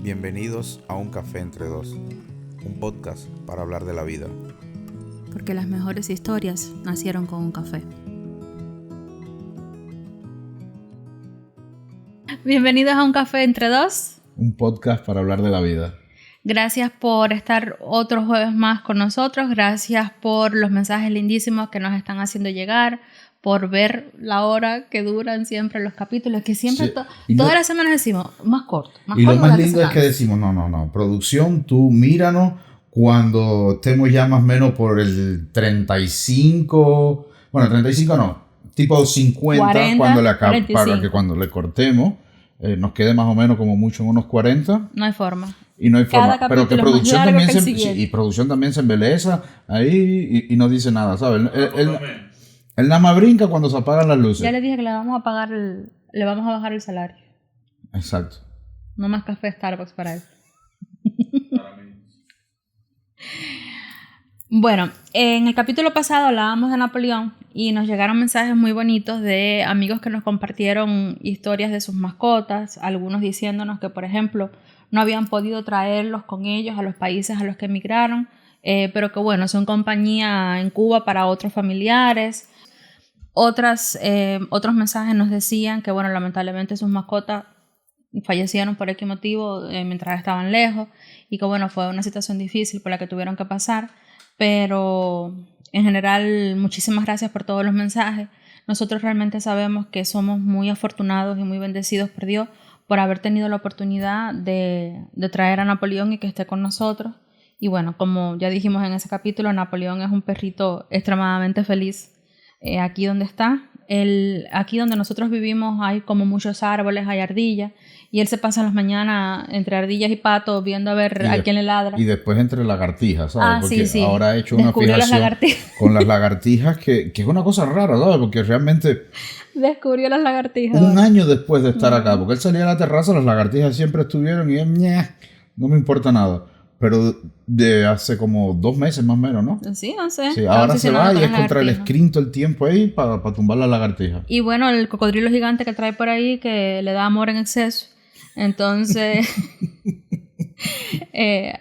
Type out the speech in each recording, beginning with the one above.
Bienvenidos a Un Café Entre Dos, un podcast para hablar de la vida. Porque las mejores historias nacieron con un café. Bienvenidos a Un Café Entre Dos. Un podcast para hablar de la vida. Gracias por estar otro jueves más con nosotros. Gracias por los mensajes lindísimos que nos están haciendo llegar. Por ver la hora que duran siempre los capítulos, que siempre sí. Todas las semanas decimos más corto. Y lo más lindo es que decimos, no, producción, tú míranos cuando estemos ya más o menos por el 35, bueno, 35 no, tipo 50, 40, para que cuando le cortemos nos quede más o menos como mucho en unos 40. No hay forma. Y no hay forma, pero que producción también y producción también se embeleza ahí y no dice nada, ¿sabes? Él nada más brinca cuando se apagan las luces. Ya le dije que le vamos a bajar el salario. Exacto. No más café Starbucks para él. Bueno, en el capítulo pasado hablábamos de Napoleón y nos llegaron mensajes muy bonitos de amigos que nos compartieron historias de sus mascotas, algunos diciéndonos que, por ejemplo, no habían podido traerlos con ellos a los países a los que emigraron, pero que bueno, son compañía en Cuba para otros familiares. Otros mensajes nos decían que, bueno, lamentablemente sus mascotas fallecieron por X motivo mientras estaban lejos y que, bueno, fue una situación difícil por la que tuvieron que pasar, pero en general muchísimas gracias por todos los mensajes. Nosotros realmente sabemos que somos muy afortunados y muy bendecidos por Dios por haber tenido la oportunidad de traer a Napoleón y que esté con nosotros. Y bueno, como ya dijimos en ese capítulo, Napoleón es un perrito extremadamente feliz. Aquí donde está, aquí donde nosotros vivimos hay como muchos árboles, hay ardillas y él se pasa las mañanas entre ardillas y patos viendo a ver a quién le ladra. Y después entre lagartijas, ¿sabes? Porque sí. Ahora ha hecho una fijación con las lagartijas que es una cosa rara, ¿sabes? Porque realmente descubrió las lagartijas. Un año después de estar acá, porque él salía a la terraza, las lagartijas siempre estuvieron y él, no me importa nada. Pero de hace como 2 meses más o menos, ¿no? Sí, no sé. Sí, ahora se va y es contra el screen todo el tiempo ahí para tumbar la lagartija. Y bueno, el cocodrilo gigante que trae por ahí que le da amor en exceso. Entonces,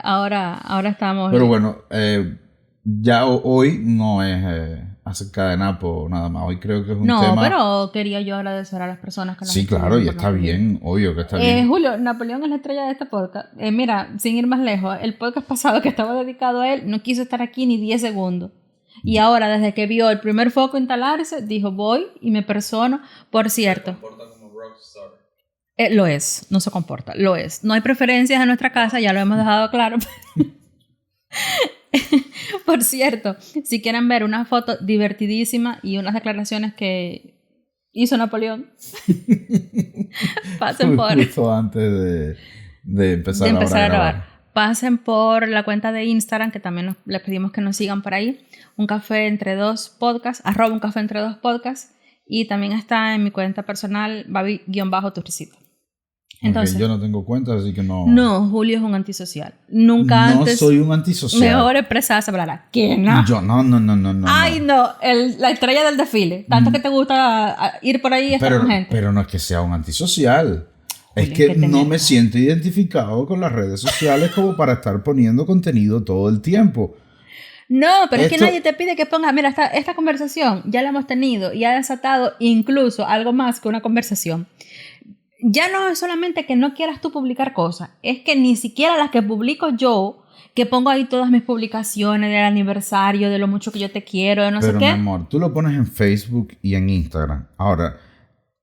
ahora estamos... Pero bueno, ya hoy no es acerca de Napo nada más. Hoy creo que es un tema... No, pero quería yo agradecer a las personas que nos Sí, claro, y está bien, obvio que está bien. Julio, Napoleón es la estrella de este podcast. Mira, sin ir más lejos, el podcast pasado que estaba dedicado a él no quiso estar aquí ni 10 segundos. Y ahora, desde que vio el primer foco instalarse, dijo, voy y me persono. Por cierto... Se comporta como rockstar. Lo es, no se comporta, lo es. No hay preferencias en nuestra casa, ya lo hemos dejado claro. Por cierto, si quieren ver una foto divertidísima y unas declaraciones que hizo Napoleón, pasen por... Justo antes de empezar a grabar. Pasen por la cuenta de Instagram, que también les pedimos que nos sigan por ahí, Un Café Entre Dos Podcast, @Un Café Entre Dos Podcast, y también está en mi cuenta personal, Babi_Turcito. Entonces, yo no tengo cuenta, así que no... No, Julio es un antisocial. Nunca antes... No soy un antisocial. Mejor expresada esa palabra. ¿Qué no? Yo no. Ay, no. La estrella del desfile. Tanto que te gusta ir por ahí y estar con gente. Pero no es que sea un antisocial. Julio, es que no me siento identificado con las redes sociales como para estar poniendo contenido todo el tiempo. No, pero es que nadie te pide que pongas... Mira, esta conversación ya la hemos tenido y ha desatado incluso algo más que una conversación. Ya no es solamente que no quieras tú publicar cosas, es que ni siquiera las que publico yo, que pongo ahí todas mis publicaciones del aniversario, de lo mucho que yo te quiero, de no sé qué. Pero mi amor, tú lo pones en Facebook y en Instagram. Ahora,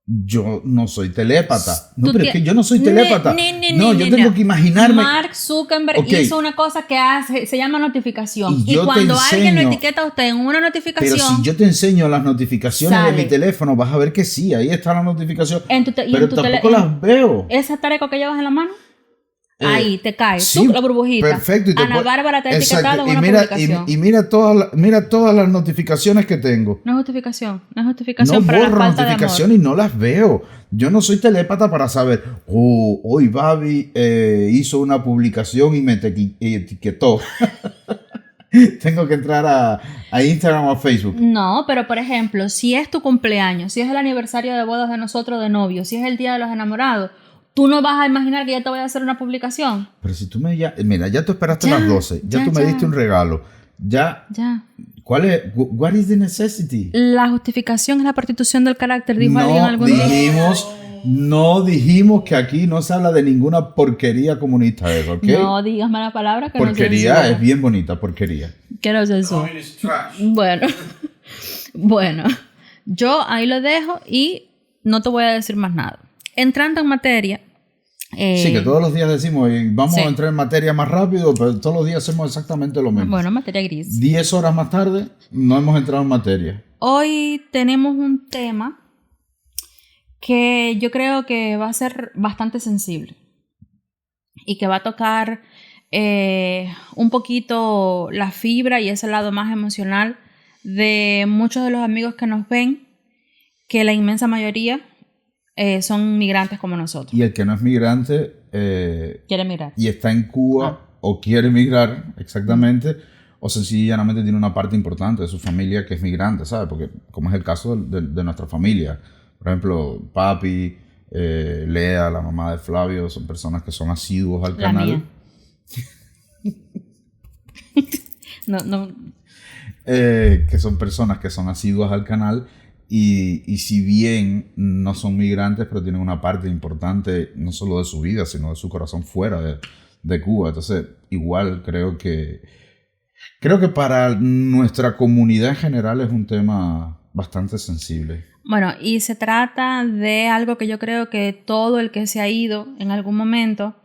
yo no soy telépata. No, pero es que yo no soy telépata. No, yo tengo que imaginarme. Mark Zuckerberg hizo una cosa que se llama notificación. Y cuando alguien lo etiqueta a usted en una notificación... Pero si yo te enseño las notificaciones de mi teléfono, vas a ver que sí, ahí está la notificación. Pero tampoco las veo. ¿Esa tareco que llevas en la mano? Ahí te cae, sí, la burbujita. Perfecto. Ana Bárbara te ha etiquetado en una publicación. Y mira todas las notificaciones que tengo. No es justificación para la falta de amor. No borro notificaciones y no las veo. Yo no soy telépata para saber, hoy Babi hizo una publicación y me etiquetó. Tengo que entrar a Instagram o a Facebook. No, pero por ejemplo, si es tu cumpleaños, si es el aniversario de bodas de nosotros de novios, si es el día de los enamorados, tú no vas a imaginar que ya te voy a hacer una publicación. Pero si tú mira, ya tú esperaste las 12, ya tú me diste un regalo, ya. ¿Cuál es? What is the necessity? La justificación es la prostitución del carácter, dijo alguien algún día. No dijimos que aquí no se habla de ninguna porquería comunista, ¿ok? No digas mala palabra que porquería no se es bien bonita, porquería. Que no se eso. Bueno, yo ahí lo dejo y no te voy a decir más nada. Entrando en materia. Sí, que todos los días decimos, vamos a entrar en materia más rápido, pero todos los días hacemos exactamente lo mismo. Bueno, materia gris. 10 horas más tarde, no hemos entrado en materia. Hoy tenemos un tema que yo creo que va a ser bastante sensible y que va a tocar un poquito la fibra y ese lado más emocional de muchos de los amigos que nos ven, que la inmensa mayoría son migrantes como nosotros. Y el que no es migrante quiere migrar y está en Cuba o quiere migrar, exactamente, o sencillamente tiene una parte importante de su familia que es migrante, ¿sabes? Porque como es el caso de nuestra familia. Por ejemplo, papi, Lea, la mamá de Flavio, son personas que son asiduos al canal. No. Que son personas que son asiduas al canal y si bien no son migrantes, pero tienen una parte importante no solo de su vida, sino de su corazón fuera de Cuba. Entonces, igual creo que para nuestra comunidad en general es un tema bastante sensible. Bueno, y se trata de algo que yo creo que todo el que se ha ido en algún momento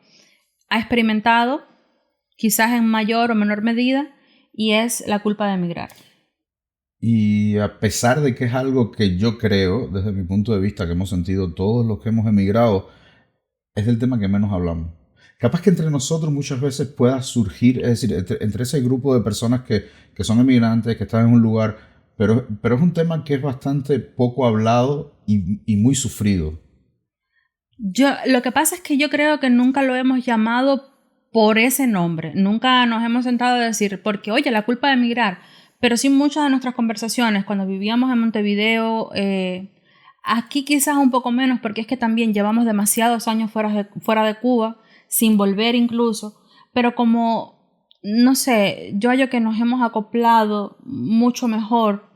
ha experimentado, quizás en mayor o menor medida, y es la culpa de emigrar. Y a pesar de que es algo que yo creo, desde mi punto de vista, que hemos sentido todos los que hemos emigrado, es del tema que menos hablamos. Capaz que entre nosotros muchas veces pueda surgir, es decir, entre ese grupo de personas que son emigrantes, que están en un lugar, pero es un tema que es bastante poco hablado y muy sufrido. Lo que pasa es que yo creo que nunca lo hemos llamado por ese nombre. Nunca nos hemos sentado a decir, porque oye, la culpa de emigrar. Pero sí muchas de nuestras conversaciones, cuando vivíamos en Montevideo, aquí quizás un poco menos, porque es que también llevamos demasiados años fuera de Cuba, sin volver incluso, pero como, no sé, yo hallo que nos hemos acoplado mucho mejor.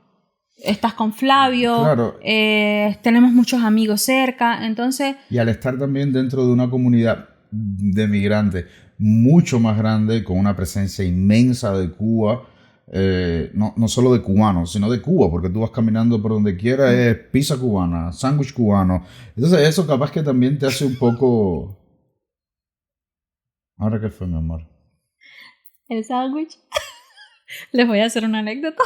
Estás con Flavio, claro. Tenemos muchos amigos cerca, entonces... Y al estar también dentro de una comunidad de migrantes mucho más grande, con una presencia inmensa de Cuba, no solo de cubanos, sino de Cuba, porque tú vas caminando por donde quieras, es pizza cubana, sándwich cubano. Entonces eso capaz que también te hace un poco... ¿Ahora qué fue, mi amor? El sándwich. Les voy a hacer una anécdota.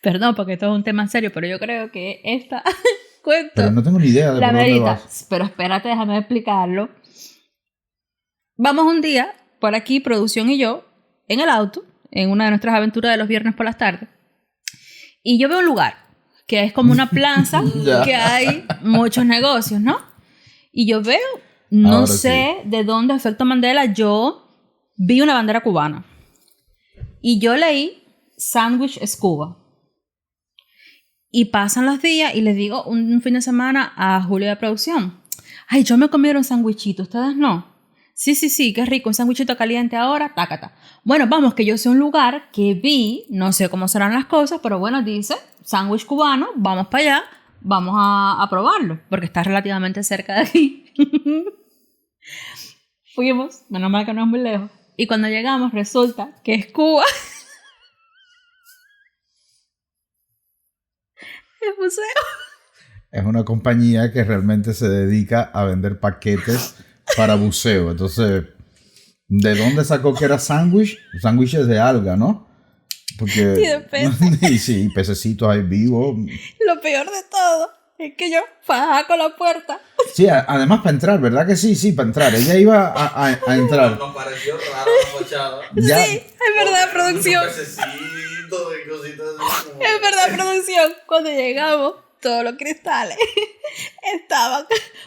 Perdón, porque esto es un tema serio, pero yo creo que esta cuento... Pero no tengo ni idea de por dónde vas. Pero espérate, déjame explicarlo. Vamos un día, por aquí, producción y yo, en el auto, en una de nuestras aventuras de los viernes por las tardes, y yo veo un lugar que es como una plaza que hay muchos negocios, ¿no? Y yo veo, no sé de dónde, efecto Mandela, yo vi una bandera cubana. Y yo leí Sandwich es Cuba. Y pasan los días y les digo un fin de semana a Julio de producción, ay, yo me comieron un sandwichito, ¿ustedes no? Sí, qué rico, un sandwichito caliente ahora, tácata. Bueno, vamos, que yo sé un lugar que vi, no sé cómo serán las cosas, pero bueno, dice, sándwich cubano, vamos para allá, vamos a probarlo, porque está relativamente cerca de aquí. Fuimos, menos mal que no es muy lejos, y cuando llegamos resulta que es Cuba. El museo. Es una compañía que realmente se dedica a vender paquetes para buceo. Entonces, ¿de dónde sacó que era sándwich? Sándwiches de alga, ¿no? Porque, y de peces. Sí, pececitos ahí vivos. Lo peor de todo es que yo fajaba con la puerta. Sí, además para entrar, ¿verdad que sí? Sí, para entrar. Ella iba a entrar. Nos pareció raro la fachada. Ya. Sí, es verdad, producción. Y cositas así como... Es verdad, producción. Cuando llegamos, todos los cristales estaban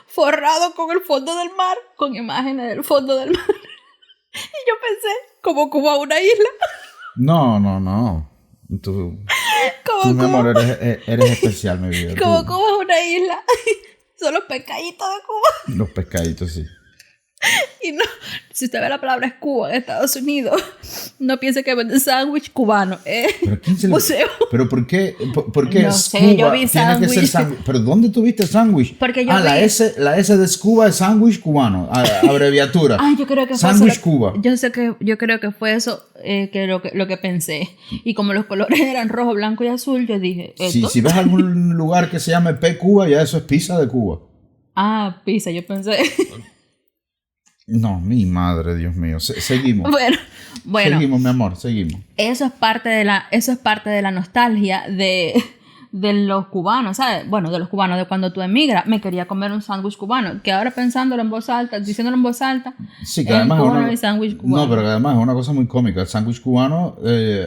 forrados con el fondo del mar, con imágenes del fondo del mar. Y yo pensé, como Cuba una isla. No. Tú mi amor, eres especial, mi vida. Como Cuba es una isla. Son los pescaditos de Cuba. Los pescaditos, sí. Y no, si usted ve la palabra es Cuba en Estados Unidos, no piense que venden sándwich cubano. ¿Pero quién se le... Museo. ¿Pero por qué? ¿Por qué No Scuba sé, yo vi tiene que ser sándwich. sándwich? ¿Pero dónde tuviste sándwich? Porque yo la vi- S de Scuba es sándwich cubano, abreviatura. Ay, yo creo que fue Sándwich eso. Cuba. Yo creo que fue eso lo que pensé. Y como los colores eran rojo, blanco y azul, yo dije, ¿esto? Si ves algún lugar que se llame P Cuba, ya eso es pizza de Cuba. Ah, pizza, yo pensé. No, mi madre, Dios mío. Seguimos. Bueno, Seguimos, mi amor, seguimos. eso es parte de la nostalgia de los cubanos, ¿sabes? Bueno, de los cubanos, de cuando tú emigras, me quería comer un sándwich cubano, que ahora pensándolo en voz alta, diciéndolo en voz alta, Sí, que además cubano y sándwich cubano. No, pero que además es una cosa muy cómica. El sándwich cubano,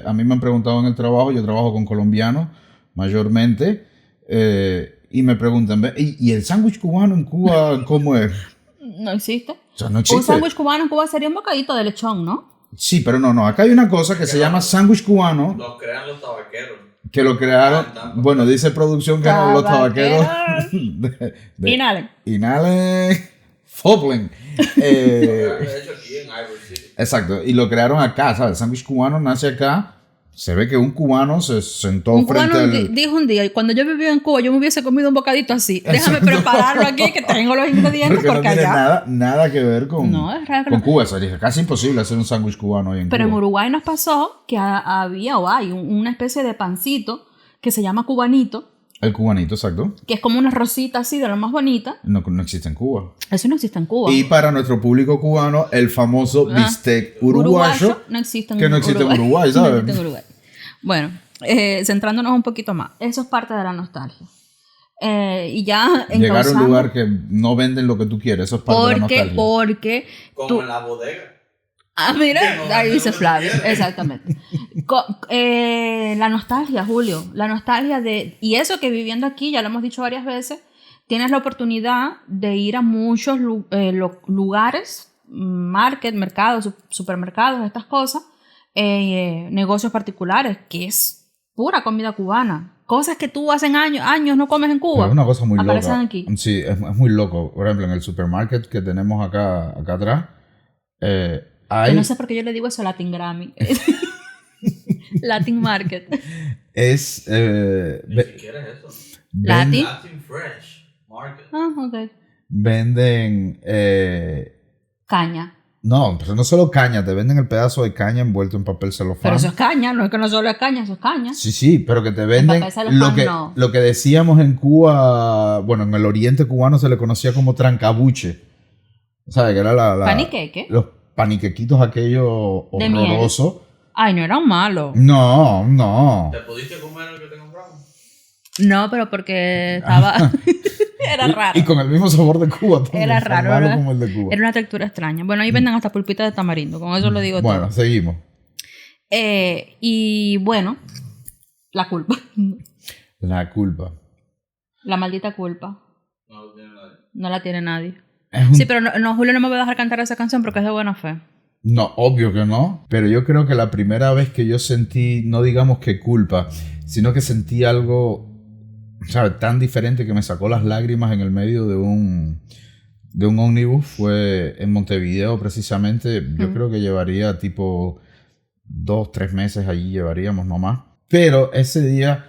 a mí me han preguntado en el trabajo, yo trabajo con colombianos mayormente, y me preguntan, ¿y el sándwich cubano en Cuba cómo es? No existe. O sea, no Un existe. sándwich cubano en Cuba sería un bocadito de lechón, ¿no? Sí, pero no. Acá hay una cosa que se llama sándwich cubano, Los crean los tabaqueros. que lo crearon. Bueno, dice producción que no, los tabaqueros. Inhalen. Inhalen. Foplen. De hecho, aquí en Ivor City. Exacto. Y lo crearon acá, ¿sabes? El sándwich cubano nace acá. Se ve que un cubano se sentó Un frente cubano al... dijo un día, cuando yo vivía en Cuba, yo me hubiese comido un bocadito así. Déjame prepararlo aquí, que tengo los ingredientes, Porque no tiene allá... nada que ver con, No, es raro que con no. Cuba. Sería casi imposible hacer un sándwich cubano hoy en Pero en Cuba. Uruguay nos pasó que había o hay una especie de pancito que se llama cubanito, El cubanito, exacto. que es como una rosita así de lo más bonita. No existe en Cuba. Eso no existe en Cuba. Y para nuestro público cubano, el famoso bistec uruguayo, no existe que no existe en Uruguay, ¿sabes? No existe en Uruguay. Bueno, centrándonos un poquito más, eso es parte de la nostalgia. Y ya Llegar a un encauzando- lugar que no venden lo que tú quieres, eso es parte de la nostalgia. Porque Como tú... en la bodega. Ah, mira, Que no ahí venden dice lo que Flavio, quieren. exactamente. La nostalgia, Julio, la nostalgia de... Y eso que viviendo aquí, ya lo hemos dicho varias veces, tienes la oportunidad de ir a muchos lugares, mercados, supermercados, estas cosas, negocios particulares, que es pura comida cubana. Cosas que tú hace años no comes en Cuba. Pero es una cosa muy aparecen loca. aquí. Sí, es muy loco. Por ejemplo, en el supermarket que tenemos acá atrás, hay... Yo no sé por qué yo le digo eso a Latin Grammy. Latin Market. Es... Ni siquiera es eso. Latin. Latin Fresh Market. Ah, ok. Venden... Caña. no, pero no solo caña, te venden el pedazo de caña envuelto en papel celofán. Pero eso es caña, no es que no solo es caña, eso es caña. Sí, pero que te venden papel celofán, no. lo que decíamos en Cuba, bueno, en el oriente cubano se le conocía como trancabuche. ¿Sabes? Que era Paniqueque. los paniquequitos aquellos De miel. horrorosos. Ay, no eran malos. No. ¿Te pudiste comer el que te compramos? No, pero porque estaba... era raro. Y con el mismo sabor de Cuba también. Era tan raro, malo ¿verdad? como el de Cuba. Era una textura extraña. Bueno, ahí venden hasta pulpitas de tamarindo, con eso lo digo Bueno, todo. seguimos. Y bueno, la culpa. La culpa. La maldita culpa. No lo tiene nadie. No la tiene nadie. Es un- Sí, pero no, Julio no me va a dejar cantar esa canción porque es de buena fe. No, obvio que no, pero yo creo que la primera vez que yo sentí, no digamos que culpa, sino que sentí algo, ¿sabes? Tan diferente que me sacó las lágrimas en el medio de un ómnibus fue en Montevideo precisamente. Yo creo que llevaría tipo 2-3 meses allí, llevaríamos nomás. Pero ese día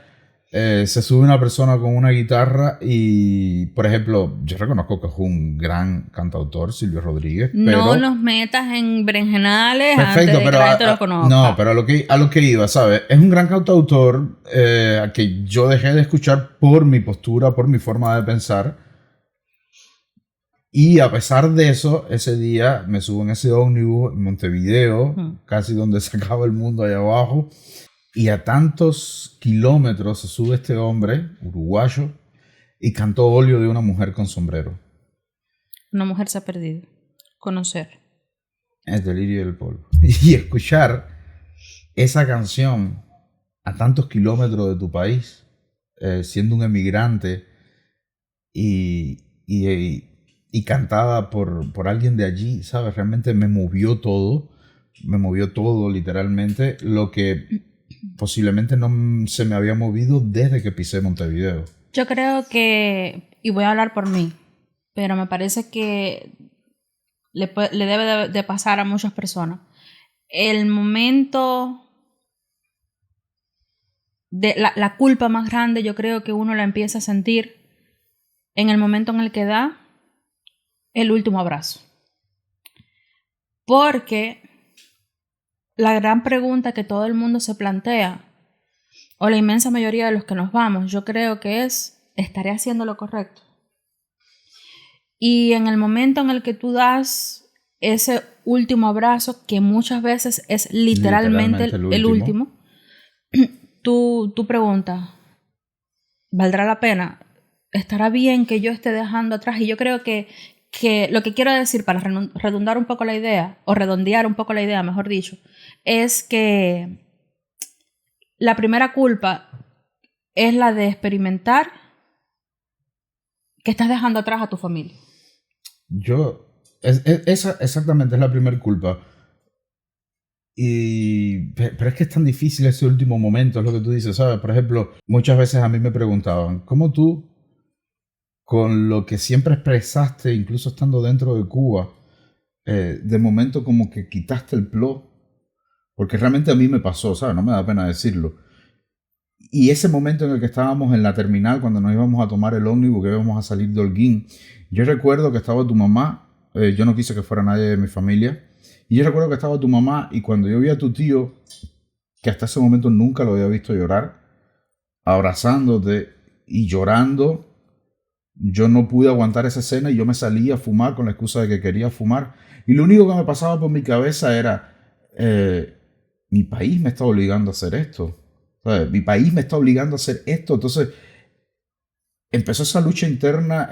se sube una persona con una guitarra y, por ejemplo, yo reconozco que es un gran cantautor, Silvio Rodríguez. No pero... nos metas en berenjenales antes Perfecto, de pero que la gente lo conozca. no, pero a lo que iba, ¿sabes? Es un gran cantautor que yo dejé de escuchar por mi postura, por mi forma de pensar. Y a pesar de eso, ese día me subo en ese ómnibus en Montevideo, casi donde se acaba el mundo allá abajo. Y a tantos kilómetros se sube este hombre, uruguayo, y cantó Óleo de una mujer con sombrero. Una mujer se ha perdido. Conocer. Es Delirio del Polvo. Y escuchar esa canción a tantos kilómetros de tu país, siendo un emigrante y cantada por alguien de allí, ¿sabes? Realmente me movió todo literalmente, lo que posiblemente no se me había movido desde que pisé Montevideo. Yo creo que, y voy a hablar por mí, pero me parece que le debe de pasar a muchas personas. El momento de la culpa más grande, yo creo que uno la empieza a sentir en el momento en el que da el último abrazo. Porque la gran pregunta que todo el mundo se plantea, o la inmensa mayoría de los que nos vamos, yo creo que es, ¿estaré haciendo lo correcto? Y en el momento en el que tú das ese último abrazo, que muchas veces es literalmente el último, tú preguntas, ¿valdrá la pena? ¿Estará bien que yo esté dejando atrás? Y yo creo que lo que quiero decir, para redundar un poco la idea, o redondear un poco la idea, mejor dicho, es que la primera culpa es la de experimentar que estás dejando atrás a tu familia. Esa exactamente es la primera culpa. Pero es que es tan difícil ese último momento, es lo que tú dices, ¿sabes? Por ejemplo, muchas veces a mí me preguntaban, ¿cómo tú, con lo que siempre expresaste, incluso estando dentro de Cuba, de momento como que quitaste el plot? Porque realmente a mí me pasó, ¿sabes? No me da pena decirlo. Y ese momento en el que estábamos en la terminal, cuando nos íbamos a tomar el ómnibus, que íbamos a salir de Holguín, yo recuerdo que estaba tu mamá, yo no quise que fuera nadie de mi familia, y yo recuerdo que estaba tu mamá, y cuando yo vi a tu tío, que hasta ese momento nunca lo había visto llorar, abrazándote y llorando, yo no pude aguantar esa escena y yo me salí a fumar con la excusa de que quería fumar. Y lo único que me pasaba por mi cabeza era, mi país me está obligando a hacer esto. ¿Sabes? Mi país me está obligando a hacer esto. Entonces empezó esa lucha interna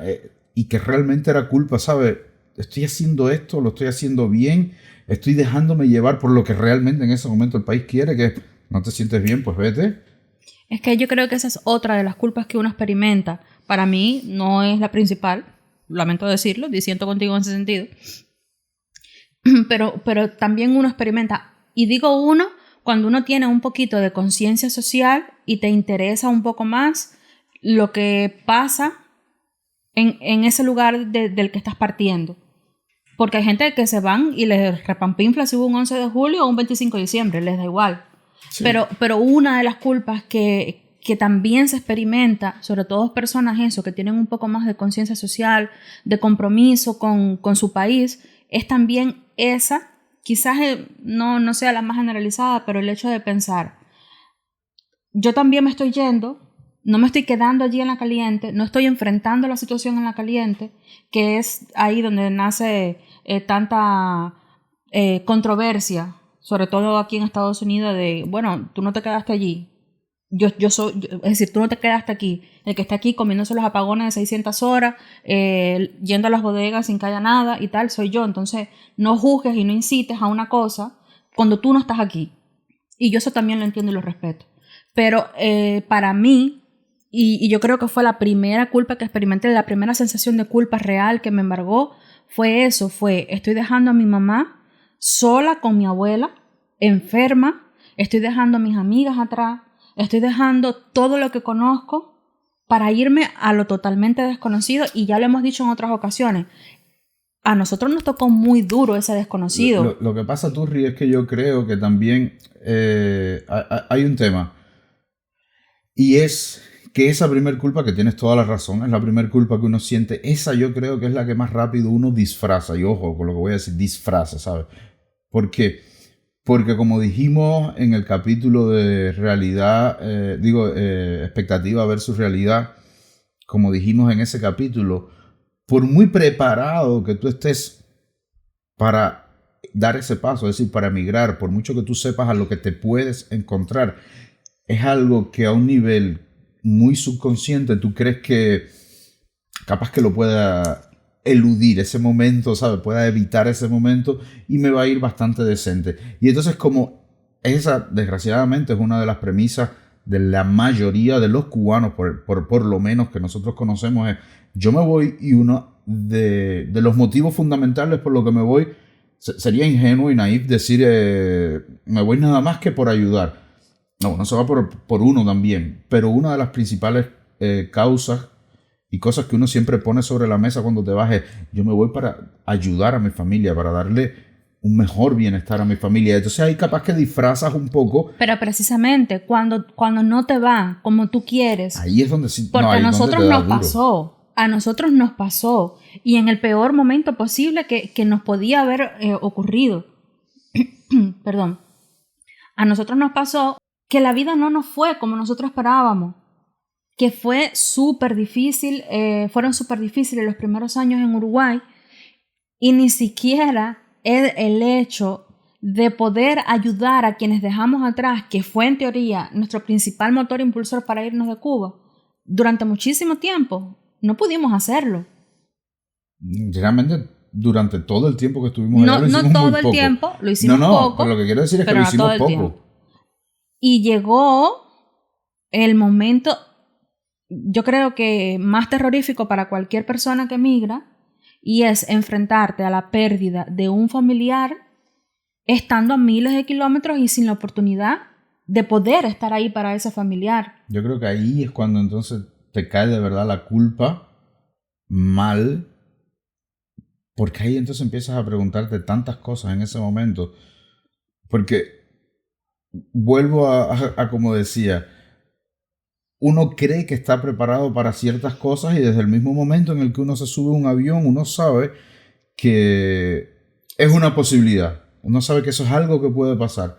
y que realmente era culpa, ¿sabes? Estoy haciendo esto, lo estoy haciendo bien, estoy dejándome llevar por lo que realmente en ese momento el país quiere, que no te sientes bien, pues vete. Es que yo creo que esa es otra de las culpas que uno experimenta. Para mí no es la principal, lamento decirlo, disiento contigo en ese sentido. Pero también uno experimenta, y digo uno, cuando uno tiene un poquito de conciencia social y te interesa un poco más lo que pasa en ese lugar del que estás partiendo. Porque hay gente que se van y les repampinfla si hubo un 11 de julio o un 25 de diciembre, les da igual. Sí. Pero una de las culpas que también se experimenta, sobre todo personas eso, que tienen un poco más de conciencia social, de compromiso con su país, es también esa, quizás no sea la más generalizada, pero el hecho de pensar, yo también me estoy yendo, no me estoy quedando allí en la caliente, no estoy enfrentando la situación en la caliente, que es ahí donde nace tanta controversia, sobre todo aquí en Estados Unidos, de, bueno, tú no te quedaste allí, es decir, tú no te quedaste aquí, el que está aquí comiéndose los apagones de 600 horas, yendo a las bodegas sin que haya nada y tal, soy yo. Entonces no juzgues y no incites a una cosa cuando tú no estás aquí. Y yo eso también lo entiendo y lo respeto. Pero para mí, y yo creo que fue la primera culpa que experimenté, la primera sensación de culpa real que me embargó, fue eso, estoy dejando a mi mamá sola con mi abuela, enferma, estoy dejando a mis amigas atrás, estoy dejando todo lo que conozco para irme a lo totalmente desconocido, y ya lo hemos dicho en otras ocasiones. A nosotros nos tocó muy duro ese desconocido. Lo que pasa, Turri, es que yo creo que también hay un tema. Y es que esa primer culpa, que tienes toda la razón, es la primer culpa que uno siente. Esa yo creo que es la que más rápido uno disfraza. Y ojo con lo que voy a decir, disfraza, ¿sabes? ¿Por qué? Porque como dijimos en el capítulo de realidad, expectativa versus realidad, como dijimos en ese capítulo, por muy preparado que tú estés para dar ese paso, es decir, para emigrar, por mucho que tú sepas a lo que te puedes encontrar, es algo que a un nivel muy subconsciente tú crees que capaz que lo pueda eludir ese momento, ¿sabes? Pueda evitar ese momento y me va a ir bastante decente. Y entonces, como esa, desgraciadamente, es una de las premisas de la mayoría de los cubanos, por lo menos que nosotros conocemos, es yo me voy, y uno de los motivos fundamentales por lo que me voy, sería ingenuo y naif decir me voy nada más que por ayudar. No se va por uno también, pero una de las principales causas y cosas que uno siempre pone sobre la mesa cuando te vas. Yo me voy para ayudar a mi familia, para darle un mejor bienestar a mi familia. Entonces ahí capaz que disfrazas un poco. Pero precisamente cuando no te va como tú quieres. Ahí es donde sí. Porque ahí a nosotros donde te da nos duro. pasó. A nosotros nos pasó. Y en el peor momento posible que nos podía haber ocurrido. Perdón. A nosotros nos pasó que la vida no nos fue como nosotros esperábamos. Que fue súper difícil. Fueron súper difíciles los primeros años en Uruguay. Y ni siquiera el hecho de poder ayudar a quienes dejamos atrás, que fue en teoría nuestro principal motor impulsor para irnos de Cuba, durante muchísimo tiempo, no pudimos hacerlo. Realmente durante todo el tiempo que estuvimos allá lo hicimos no todo muy el poco. tiempo, lo hicimos poco. Pero lo que quiero decir es que lo hicimos poco. Y llegó el momento, yo creo que más terrorífico para cualquier persona que migra, y es enfrentarte a la pérdida de un familiar estando a miles de kilómetros y sin la oportunidad de poder estar ahí para ese familiar. Yo creo que ahí es cuando entonces te cae de verdad la culpa mal, porque ahí entonces empiezas a preguntarte tantas cosas en ese momento. Porque vuelvo a como decía, uno cree que está preparado para ciertas cosas y desde el mismo momento en el que uno se sube a un avión, uno sabe que es una posibilidad. Uno sabe que eso es algo que puede pasar.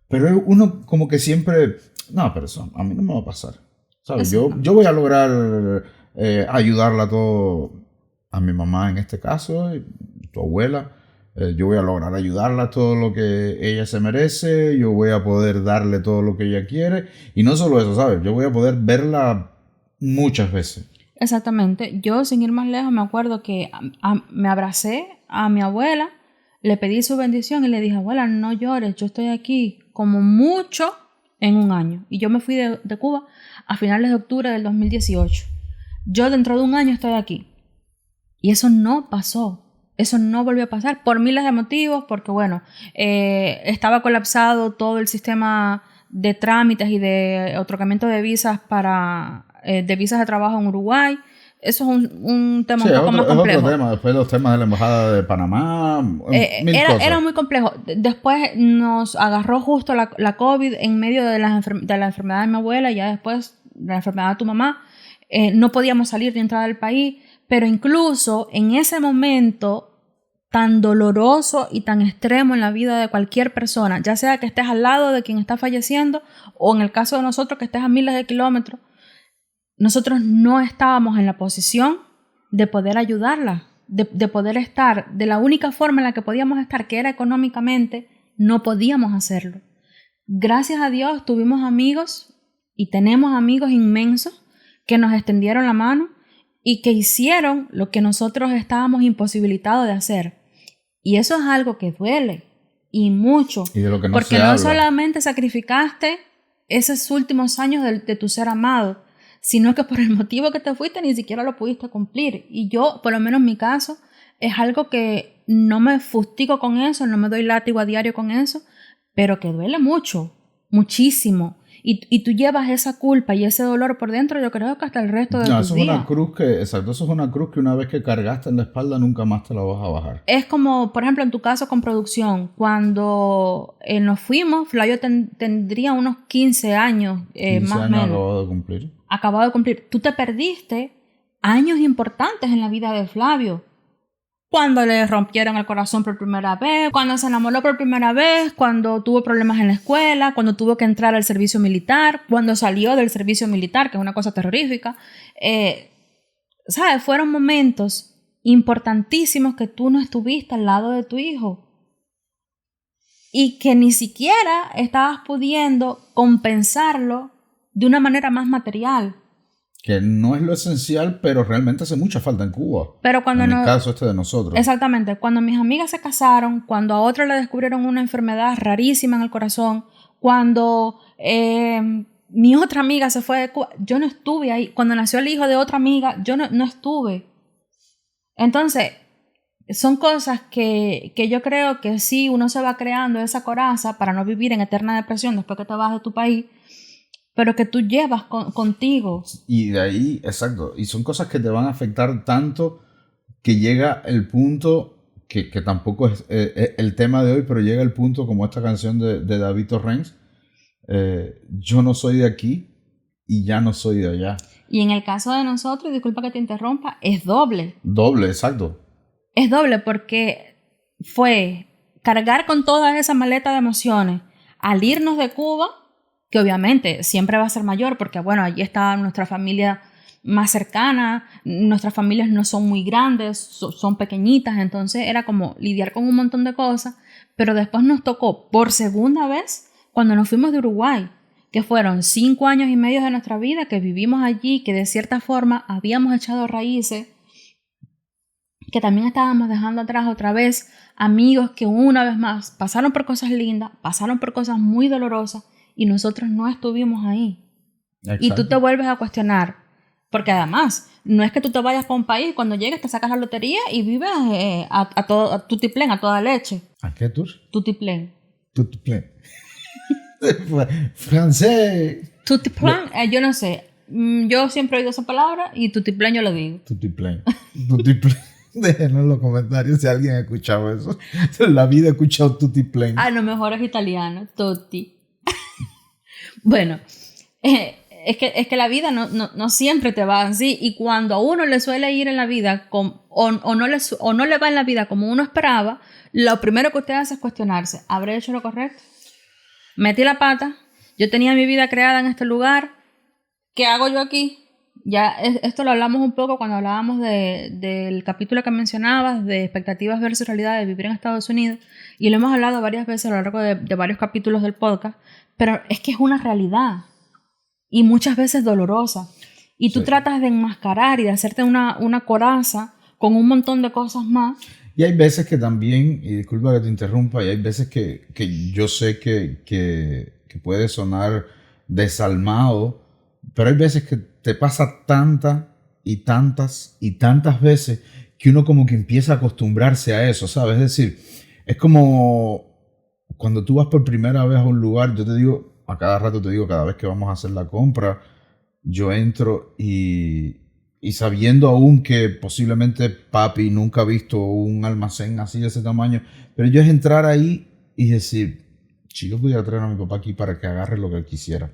Pero uno como que siempre, no, pero eso a mí no me va a pasar. ¿Sabes? Yo voy a lograr ayudarla todo, a mi mamá en este caso, tu abuela. Yo voy a lograr ayudarla todo lo que ella se merece, yo voy a poder darle todo lo que ella quiere, y no solo eso, ¿sabes? Yo voy a poder verla muchas veces. Exactamente. Yo, sin ir más lejos, me acuerdo que me abracé a mi abuela, le pedí su bendición y le dije, abuela, no llores, yo estoy aquí como mucho en un año. Y yo me fui de Cuba a finales de octubre del 2018. Yo dentro de un año estoy aquí. Y eso no pasó. Eso no volvió a pasar por miles de motivos, porque bueno, estaba colapsado todo el sistema de trámites y de otorgamiento de visas de visas de trabajo en Uruguay. Eso es un tema un poco más complejo. Otro tema, después los temas de la embajada de Panamá, era muy complejo. Después nos agarró justo la COVID en medio de la enfermedad de mi abuela y ya después la enfermedad de tu mamá. No podíamos salir ni entrar del país. Pero incluso en ese momento tan doloroso y tan extremo en la vida de cualquier persona, ya sea que estés al lado de quien está falleciendo o en el caso de nosotros que estés a miles de kilómetros, nosotros no estábamos en la posición de poder ayudarla, de poder estar de la única forma en la que podíamos estar, que era económicamente, no podíamos hacerlo. Gracias a Dios tuvimos amigos y tenemos amigos inmensos que nos extendieron la mano y que hicieron lo que nosotros estábamos imposibilitados de hacer. Y eso es algo que duele, y mucho. Y de lo que no porque se no habla. solamente sacrificaste esos últimos años de tu ser amado, sino que por el motivo que te fuiste ni siquiera lo pudiste cumplir. Y yo, por lo menos en mi caso, es algo que no me fustigo con eso, no me doy látigo a diario con eso, pero que duele mucho, muchísimo. Y tú llevas esa culpa y ese dolor por dentro, yo creo que hasta el resto de tus días. Eso es una cruz exacto, eso es una cruz que una vez que cargaste en la espalda nunca más te la vas a bajar. Es como, por ejemplo, en tu caso con producción, cuando nos fuimos, Flavio tendría unos 15 años, 15 más o años menos. acabado de cumplir. Acabado de cumplir. Tú te perdiste años importantes en la vida de Flavio. Cuando le rompieron el corazón por primera vez, cuando se enamoró por primera vez, cuando tuvo problemas en la escuela, cuando tuvo que entrar al servicio militar, cuando salió del servicio militar, que es una cosa terrorífica. ¿Sabes? Fueron momentos importantísimos que tú no estuviste al lado de tu hijo y que ni siquiera estabas pudiendo compensarlo de una manera más material. Que no es lo esencial, pero realmente hace mucha falta en Cuba. Pero cuando en el caso este de nosotros. Exactamente. Cuando mis amigas se casaron, cuando a otra le descubrieron una enfermedad rarísima en el corazón, cuando mi otra amiga se fue de Cuba, yo no estuve ahí. Cuando nació el hijo de otra amiga, yo no estuve. Entonces, son cosas que yo creo que sí, uno se va creando esa coraza para no vivir en eterna depresión después que te vas de tu país. pero que tú llevas contigo. Y de ahí, exacto, y son cosas que te van a afectar tanto que llega el punto, que tampoco es el tema de hoy, pero llega el punto como esta canción de David Torrens, yo no soy de aquí y ya no soy de allá. Y en el caso de nosotros, y disculpa que te interrumpa, es doble. Doble, exacto. Es doble porque fue cargar con toda esa maleta de emociones al irnos de Cuba, que obviamente siempre va a ser mayor porque, bueno, allí está nuestra familia más cercana, nuestras familias no son muy grandes, son pequeñitas, entonces era como lidiar con un montón de cosas, pero después nos tocó por segunda vez cuando nos fuimos de Uruguay, que fueron 5 años y medio de nuestra vida que vivimos allí, que de cierta forma habíamos echado raíces, que también estábamos dejando atrás otra vez amigos que una vez más pasaron por cosas lindas, pasaron por cosas muy dolorosas y nosotros no estuvimos ahí. Exacto. Y tú te vuelves a cuestionar, porque además no es que tú te vayas para un país, cuando llegues te sacas la lotería y vives a tutiplén, a toda leche. ¿A qué tour? Tutiplén. Tutiplén. Francés. Tutiplén, yo no sé. Yo siempre he oído esa palabra y tutiplén yo lo digo. Tutiplén. Tutiplén. Déjenos en los comentarios si alguien ha escuchado eso. La vida ha escuchado tutiplén. Ah, no, mejor es italiano. Tutti. Bueno, es que la vida no siempre te va así. Y cuando a uno le suele ir en la vida o no le va en la vida como uno esperaba, lo primero que usted hace es cuestionarse. ¿Habré hecho lo correcto? Metí la pata. Yo tenía mi vida creada en este lugar. ¿Qué hago yo aquí? Ya esto lo hablamos un poco cuando hablábamos del capítulo que mencionabas, de expectativas versus realidad de vivir en Estados Unidos, y lo hemos hablado varias veces a lo largo de varios capítulos del podcast, pero es que es una realidad y muchas veces dolorosa, y tú tratas de enmascarar y de hacerte una coraza con un montón de cosas más. Y hay veces que también, y disculpa que te interrumpa, y hay veces que yo sé que puede sonar desalmado, pero hay veces que te pasa tantas veces que uno como que empieza a acostumbrarse a eso, ¿sabes? Es decir, es como cuando tú vas por primera vez a un lugar, yo te digo, a cada rato te digo, cada vez que vamos a hacer la compra, yo entro y sabiendo aún que posiblemente papi nunca ha visto un almacén así de ese tamaño, pero yo es entrar ahí y decir, si yo pudiera traer a mi papá aquí para que agarre lo que él quisiera.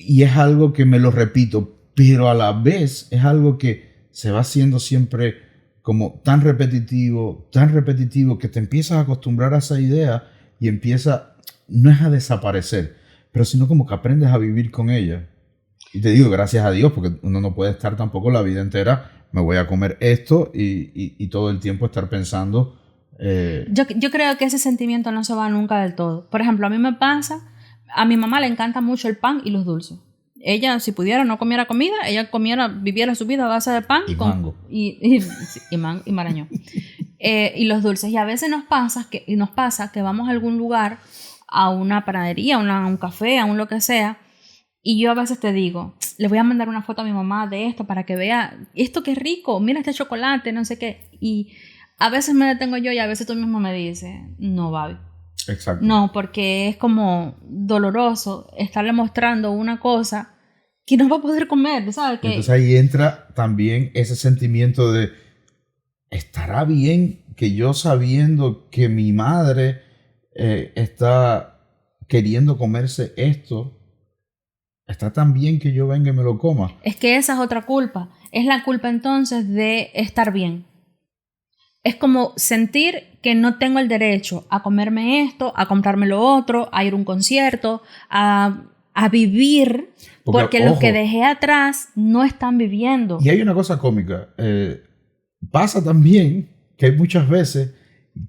Y es algo que me lo repito, pero a la vez es algo que se va haciendo siempre como tan repetitivo, que te empiezas a acostumbrar a esa idea y empieza, no es a desaparecer, pero sino como que aprendes a vivir con ella. Y te digo, gracias a Dios, porque uno no puede estar tampoco la vida entera, me voy a comer esto y todo el tiempo estar pensando. Yo creo que ese sentimiento no se va nunca del todo. Por ejemplo, a mí me pasa, a mi mamá le encanta mucho el pan y los dulces. Ella, si pudiera, no comiera comida, ella viviera su vida a base de pan y mango. Y marañón. Y los dulces. Y a veces nos pasa que vamos a algún lugar, a una panadería, a un café, a un lo que sea, y yo a veces te digo, le voy a mandar una foto a mi mamá de esto para que vea, esto qué rico, mira este chocolate, no sé qué. Y a veces me detengo yo y a veces tú mismo me dices, no, Babi. Exacto. No, porque es como doloroso estarle mostrando una cosa que no va a poder comer, ¿sabes? Entonces ahí entra también ese sentimiento de, ¿estará bien que yo sabiendo que mi madre está queriendo comerse esto, está tan bien que yo venga y me lo coma? Es que esa es otra culpa. Es la culpa entonces de estar bien. Es como sentir que no tengo el derecho a comerme esto, a comprarme lo otro, a ir a un concierto, a vivir, porque los que dejé atrás no están viviendo. Y hay una cosa cómica. Pasa también que hay muchas veces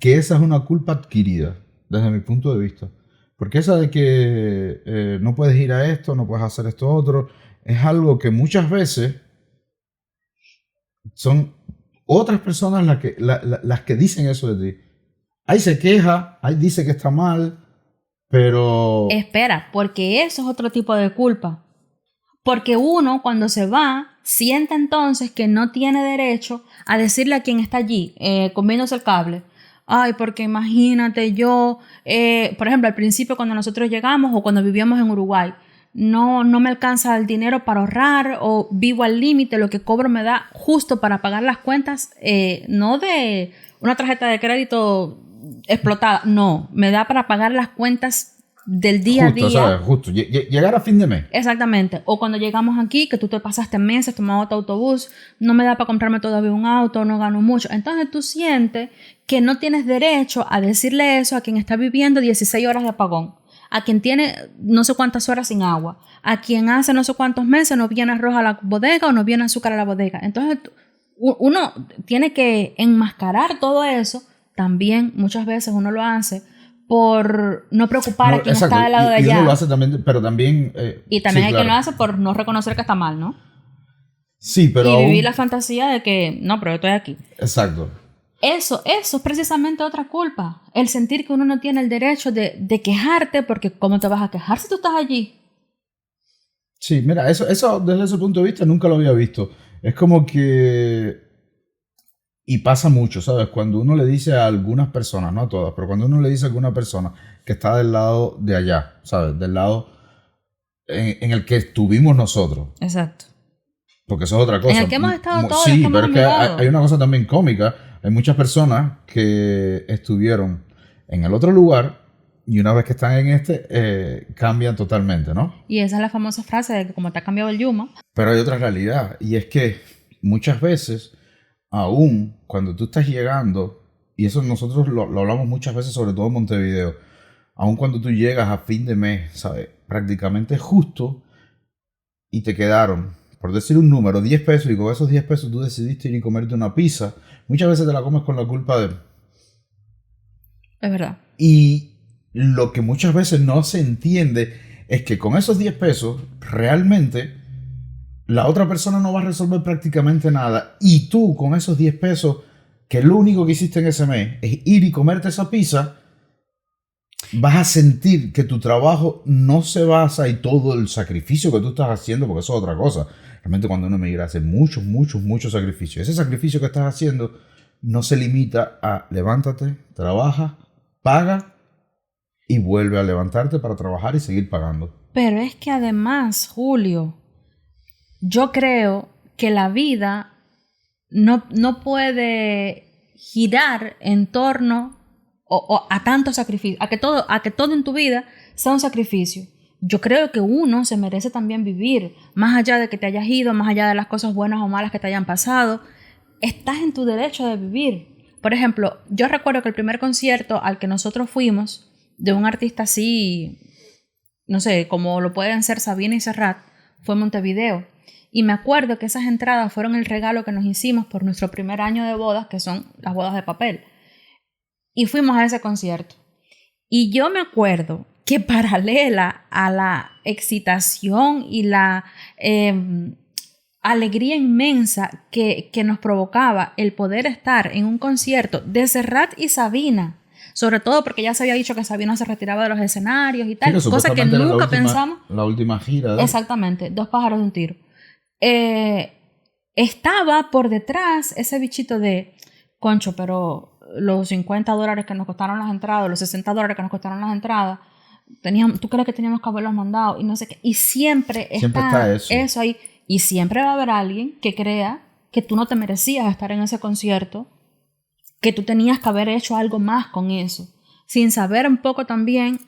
que esa es una culpa adquirida, desde mi punto de vista. Porque esa de que no puedes ir a esto, no puedes hacer esto otro, es algo que muchas veces son otras personas las que dicen eso de ti. Ahí se queja, ahí dice que está mal, pero... Espera, porque eso es otro tipo de culpa. Porque uno, cuando se va, siente entonces que no tiene derecho a decirle a quien está allí, comiéndose el cable, Ay, porque imagínate yo, por ejemplo, al principio cuando nosotros llegamos o cuando vivíamos en Uruguay, no me alcanza el dinero para ahorrar o vivo al límite, lo que cobro me da justo para pagar las cuentas, no de una tarjeta de crédito explotada, no, me da para pagar las cuentas del día a día. ¿Sabes? Justo, llegar a fin de mes. Exactamente. O cuando llegamos aquí, que tú te pasaste meses tomando tu autobús, no me da para comprarme todavía un auto, no gano mucho. Entonces tú sientes que no tienes derecho a decirle eso a quien está viviendo 16 horas de apagón, a quien tiene no sé cuántas horas sin agua, a quien hace no sé cuántos meses no viene arroz a la bodega o no viene azúcar a la bodega. Entonces uno tiene que enmascarar todo eso. También muchas veces uno lo hace por no preocupar a quien exacto. está del lado de allá. Y uno lo hace también, pero también... y también sí, hay claro. quien lo hace por no reconocer que está mal, ¿no? Sí, pero y vivir aún... la fantasía de que, no, pero yo estoy aquí. Exacto. Eso es precisamente otra culpa. El sentir que uno no tiene el derecho de quejarte, porque ¿cómo te vas a quejar si tú estás allí? Sí, mira, eso desde ese punto de vista nunca lo había visto. Es como que... Y pasa mucho, ¿sabes? Cuando uno le dice a algunas personas, no a todas, pero cuando uno le dice a alguna persona que está del lado de allá, ¿sabes? Del lado en el que estuvimos nosotros. Exacto. Porque eso es otra cosa. En el que hemos estado todos. Sí, los que pero hemos es que emigrado. hay una cosa también cómica. Hay muchas personas que estuvieron en el otro lugar y una vez que están en cambian totalmente, ¿no? Y esa es la famosa frase de que como te ha cambiado el yuma. Pero hay otra realidad y es que muchas veces, aún cuando tú estás llegando, y eso nosotros lo hablamos muchas veces, sobre todo en Montevideo, aún cuando tú llegas a fin de mes, ¿sabes? Prácticamente justo y te quedaron, por decir un número, 10 pesos y con esos 10 pesos tú decidiste ir y comerte una pizza, muchas veces te la comes con la culpa de... Es verdad. Y lo que muchas veces no se entiende es que con esos 10 pesos realmente la otra persona no va a resolver prácticamente nada y tú con esos 10 pesos, que lo único que hiciste en ese mes es ir y comerte esa pizza, vas a sentir que tu trabajo no se basa y todo el sacrificio que tú estás haciendo, porque eso es otra cosa. Realmente cuando uno emigra hace muchos sacrificios. Ese sacrificio que estás haciendo no se limita a levántate, trabaja, paga y vuelve a levantarte para trabajar y seguir pagando. Pero es que además, Julio, yo creo que la vida no puede girar en torno o a tanto sacrificio, a que todo en tu vida sea un sacrificio. Yo creo que uno se merece también vivir, más allá de que te hayas ido, más allá de las cosas buenas o malas que te hayan pasado, estás en tu derecho de vivir. Por ejemplo, yo recuerdo que el primer concierto al que nosotros fuimos, de un artista así, no sé, como lo pueden ser Sabina y Serrat, fue en Montevideo. Y me acuerdo que esas entradas fueron el regalo que nos hicimos por nuestro primer año de bodas, que son las bodas de papel. Y fuimos a ese concierto. Y yo me acuerdo que paralela a la excitación y la alegría inmensa que nos provocaba el poder estar en un concierto de Serrat y Sabina, sobre todo porque ya se había dicho que Sabina se retiraba de los escenarios y tal, Sí, cosa que nunca pensamos. La última gira, ¿no? Exactamente, 2 pájaros de un tiro. Estaba por detrás ese bichito de, concho, pero los $50 que nos costaron las entradas, los $60 que nos costaron las entradas, ¿tú crees que teníamos que haberlos mandado? Y no sé qué. Y siempre está eso ahí. Y siempre va a haber alguien que crea que tú no te merecías estar en ese concierto, que tú tenías que haber hecho algo más con eso, sin saber un poco también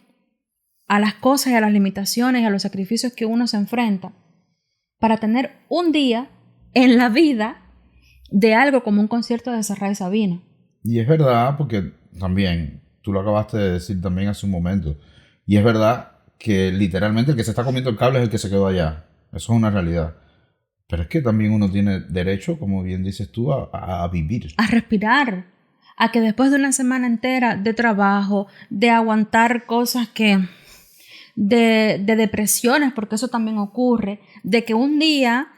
a las cosas y a las limitaciones y a los sacrificios que uno se enfrenta para tener un día en la vida de algo como un concierto de Serrat y Sabina. Y es verdad, porque también, tú lo acabaste de decir también hace un momento, y es verdad que literalmente el que se está comiendo el cable es el que se quedó allá. Eso es una realidad. Pero es que también uno tiene derecho, como bien dices tú, a vivir. A respirar. A que después de una semana entera de trabajo, de aguantar cosas que... de depresiones, porque eso también ocurre, de que un día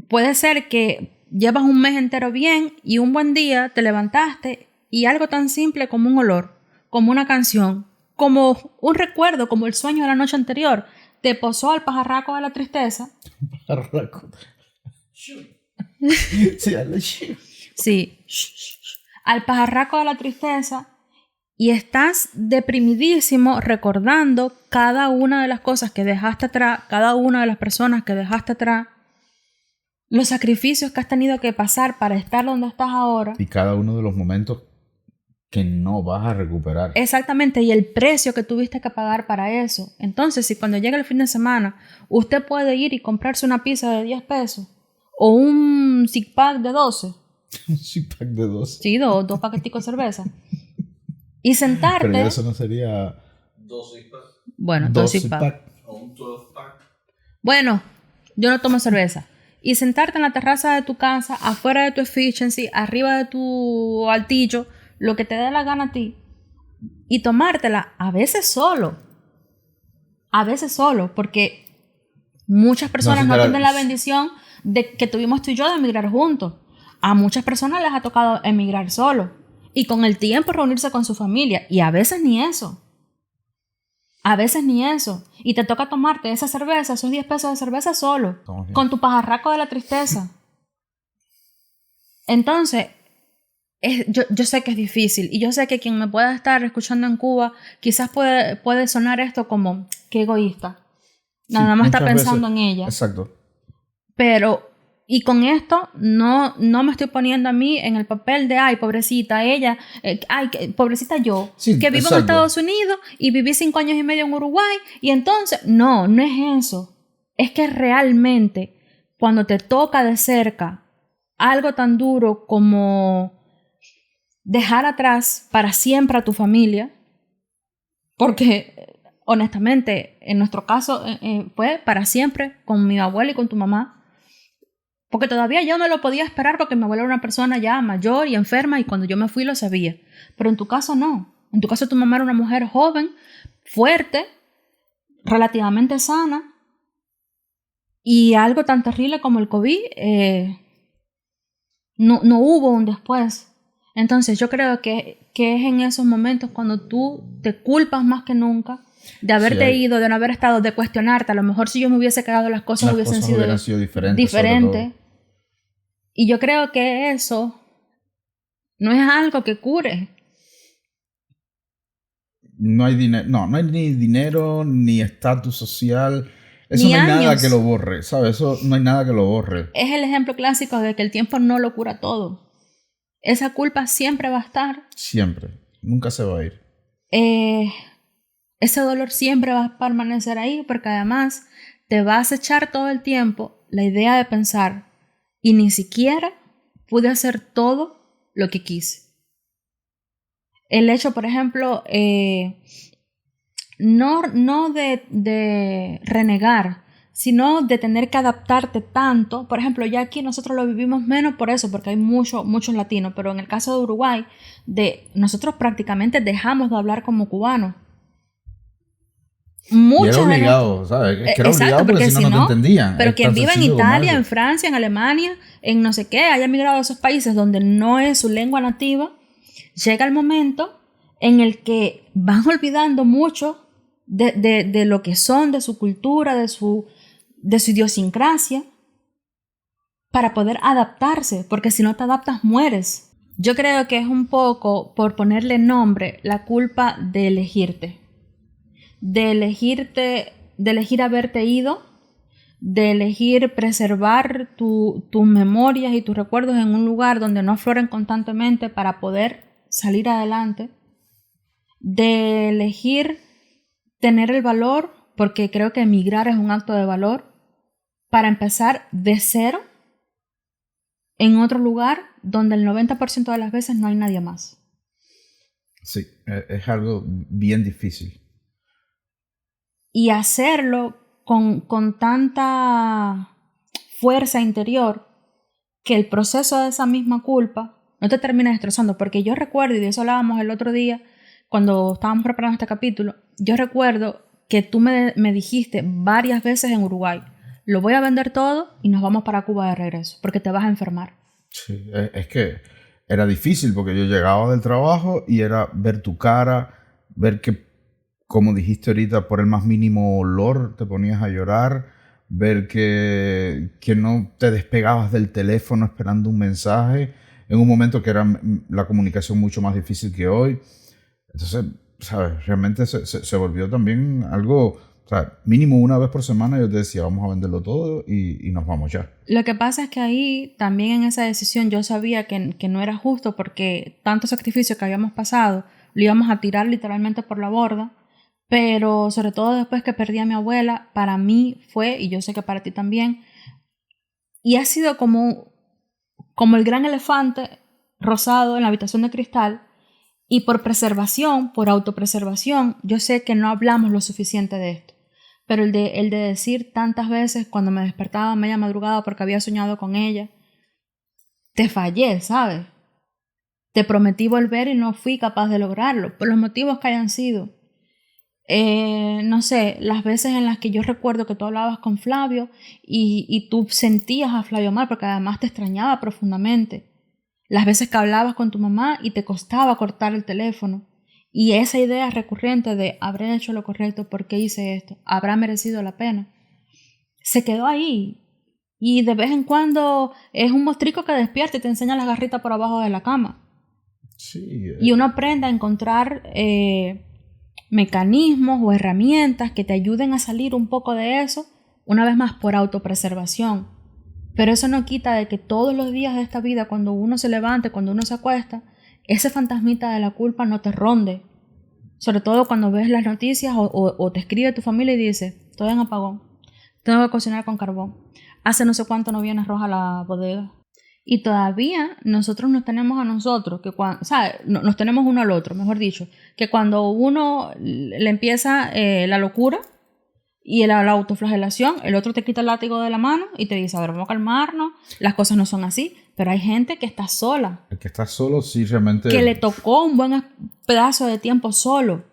puede ser que llevas un mes entero bien y un buen día te levantaste y algo tan simple como un olor, como una canción, como un recuerdo, como el sueño de la noche anterior, te posó al pajarraco de la tristeza. Pajarraco. Sí, Sí. al pajarraco de la tristeza y estás deprimidísimo recordando cada una de las cosas que dejaste atrás, cada una de las personas que dejaste atrás, los sacrificios que has tenido que pasar para estar donde estás ahora. Y cada uno de los momentos que no vas a recuperar. Exactamente, y el precio que tuviste que pagar para eso. Entonces, si cuando llega el fin de semana, usted puede ir y comprarse una pizza de 10 pesos o un six pack de 12. Un six pack de 12. Sí, dos paqueticos de cerveza. Y sentarte... Pero eso no sería... 2 six pack. Bueno, 2 six pack. O un 12 pack. Bueno, yo no tomo cerveza. Y sentarte en la terraza de tu casa, afuera de tu efficiency, arriba de tu altillo, lo que te dé la gana a ti, y tomártela a veces solo, porque muchas personas no tienen la bendición de que tuvimos tú y yo de emigrar juntos. A muchas personas les ha tocado emigrar solo y con el tiempo reunirse con su familia, y a veces ni eso. Y te toca tomarte esa cerveza, esos 10 pesos de cerveza solo, con tu pajarraco de la tristeza. Entonces, yo sé que es difícil, y yo sé que quien me pueda estar escuchando en Cuba quizás puede sonar esto como qué egoísta, nada más está pensando en ella. Exacto. Pero, y con esto no me estoy poniendo a mí en el papel de ay, pobrecita ella, pobrecita yo, sí, que vivo en Estados Unidos y viví 5 años y medio en Uruguay, y entonces no es eso. Es que realmente cuando te toca de cerca algo tan duro como dejar atrás para siempre a tu familia, porque honestamente en nuestro caso fue para siempre con mi abuela y con tu mamá, porque todavía yo no lo podía esperar porque mi abuela era una persona ya mayor y enferma y cuando yo me fui lo sabía, pero en tu caso no, en tu caso tu mamá era una mujer joven, fuerte, relativamente sana, y algo tan terrible como el COVID no hubo un después. Entonces yo creo que es en esos momentos cuando tú te culpas más que nunca de haberte ido, de no haber estado, de cuestionarte. A lo mejor si yo me hubiese quedado las cosas hubiesen sido diferentes. Y yo creo que eso no es algo que cure. No hay dinero, no hay ni dinero, ni estatus social. Eso ni no hay años. nada que lo borre, ¿sabes? Eso no hay nada que lo borre. Es el ejemplo clásico de que el tiempo no lo cura todo. Esa culpa siempre va a estar. Siempre. Nunca se va a ir. Ese dolor siempre va a permanecer ahí porque además te va a acechar todo el tiempo la idea de pensar y ni siquiera pude hacer todo lo que quise. El hecho, por ejemplo, no de renegar, sino de tener que adaptarte tanto. Por ejemplo, ya aquí nosotros lo vivimos menos por eso, porque hay muchos latinos, pero en el caso de Uruguay, nosotros prácticamente dejamos de hablar como cubanos. Y era obligado, ¿sabes? Es que era obligado porque si no te entendían. Pero quien vive en Italia, en Francia, en Alemania, en no sé qué, haya migrado a esos países donde no es su lengua nativa, llega el momento en el que van olvidando mucho de lo que son, de su cultura, de su idiosincrasia, para poder adaptarse, porque si no te adaptas mueres. Yo creo que es un poco, por ponerle nombre, la culpa de elegirte, de elegir haberte ido, de elegir preservar tus memorias y tus recuerdos en un lugar donde no afloren constantemente para poder salir adelante, de elegir tener el valor, porque creo que emigrar es un acto de valor, para empezar de cero en otro lugar donde el 90% de las veces no hay nadie más. Sí, es algo bien difícil. Y hacerlo con tanta fuerza interior que el proceso de esa misma culpa no te termina destrozando. Porque yo recuerdo, y de eso hablábamos el otro día cuando estábamos preparando este capítulo, yo recuerdo que tú me dijiste varias veces en Uruguay, lo voy a vender todo y nos vamos para Cuba de regreso, porque te vas a enfermar. Sí, es que era difícil porque yo llegaba del trabajo y era ver tu cara, ver que, como dijiste ahorita, por el más mínimo olor te ponías a llorar, ver que no te despegabas del teléfono esperando un mensaje, en un momento que era la comunicación mucho más difícil que hoy. Entonces, ¿sabes? Realmente se volvió también algo, o sea, mínimo una vez por semana yo te decía, vamos a venderlo todo y nos vamos ya. Lo que pasa es que ahí también en esa decisión yo sabía que no era justo porque tanto sacrificio que habíamos pasado lo íbamos a tirar literalmente por la borda, pero sobre todo después que perdí a mi abuela, para mí fue, y yo sé que para ti también, y ha sido como el gran elefante rosado en la habitación de cristal, y por preservación, por autopreservación, yo sé que no hablamos lo suficiente de esto. Pero el de decir tantas veces cuando me despertaba a media madrugada porque había soñado con ella, te fallé, ¿sabes? Te prometí volver y no fui capaz de lograrlo, por los motivos que hayan sido. No sé, las veces en las que yo recuerdo que tú hablabas con Flavio y tú sentías a Flavio mal porque además te extrañaba profundamente. Las veces que hablabas con tu mamá y te costaba cortar el teléfono. Y esa idea recurrente de habré hecho lo correcto, ¿por qué hice esto? ¿Habrá merecido la pena? Se quedó ahí. Y de vez en cuando es un mostrico que despierta y te enseña las garritas por abajo de la cama. Sí. Y uno aprende a encontrar mecanismos o herramientas que te ayuden a salir un poco de eso, una vez más por autopreservación. Pero eso no quita de que todos los días de esta vida, cuando uno se levante, cuando uno se acuesta, ese fantasmita de la culpa no te ronde. Sobre todo cuando ves las noticias o te escribe tu familia y dice, estoy en apagón, tengo que cocinar con carbón, hace no sé cuánto no viene roja la bodega. Y todavía nosotros nos tenemos a nosotros, nos tenemos uno al otro, mejor dicho, que cuando uno le empieza la locura y la autoflagelación, el otro te quita el látigo de la mano y te dice, a ver, vamos a calmarnos, las cosas no son así. Pero hay gente que está sola. El que está solo, sí, realmente... Que le tocó un buen pedazo de tiempo solo.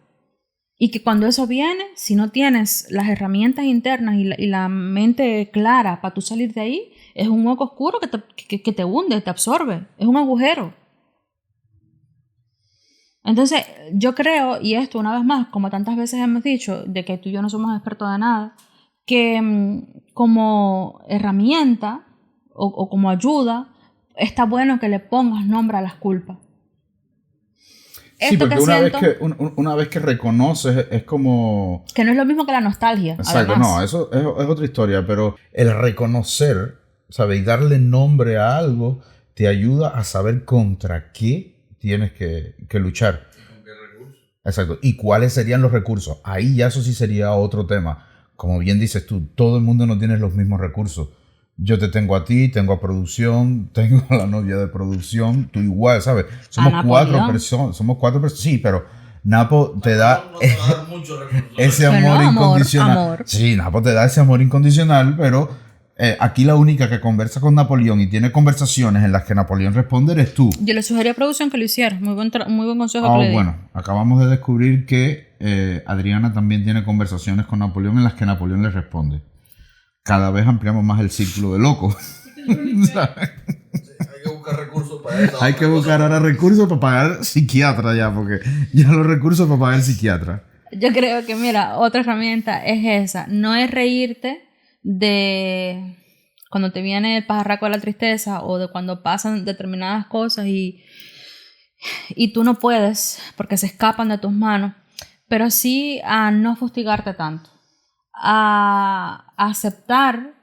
Y que cuando eso viene, si no tienes las herramientas internas y la mente clara para tú salir de ahí, es un hueco oscuro que te hunde, te absorbe. Es un agujero. Entonces, yo creo, y esto una vez más, como tantas veces hemos dicho, de que tú y yo no somos expertos de nada, que como herramienta o como ayuda, está bueno que le pongas nombre a las culpas. Sí, porque una vez que reconoces es como... Que no es lo mismo que la nostalgia. Exacto, además. no, eso es otra historia, pero el reconocer, ¿sabes? Y darle nombre a algo te ayuda a saber contra qué tienes que luchar. ¿Con qué recursos? Exacto, y cuáles serían los recursos. Ahí ya eso sí sería otro tema. Como bien dices tú, todo el mundo no tiene los mismos recursos. Yo te tengo a ti, tengo a producción, tengo a la novia de producción, tú igual, ¿sabes? Somos cuatro personas, sí, pero Napo te da ese amor incondicional. Amor. Sí, Napo te da ese amor incondicional, pero aquí la única que conversa con Napoleón y tiene conversaciones en las que Napoleón responde eres tú. Yo le sugerí a producción que lo hiciera, muy buen consejo que le di. Bueno, acabamos de descubrir que Adriana también tiene conversaciones con Napoleón en las que Napoleón le responde. Cada vez ampliamos más el círculo de locos. Hay que buscar recursos para eso. Hay que buscar ahora recursos para pagar psiquiatra ya, porque ya los recursos para pagar psiquiatra. Yo creo que, mira, otra herramienta es esa. No es reírte de cuando te viene el pajarraco de la tristeza o de cuando pasan determinadas cosas y tú no puedes porque se escapan de tus manos, pero sí a no fustigarte tanto. A aceptar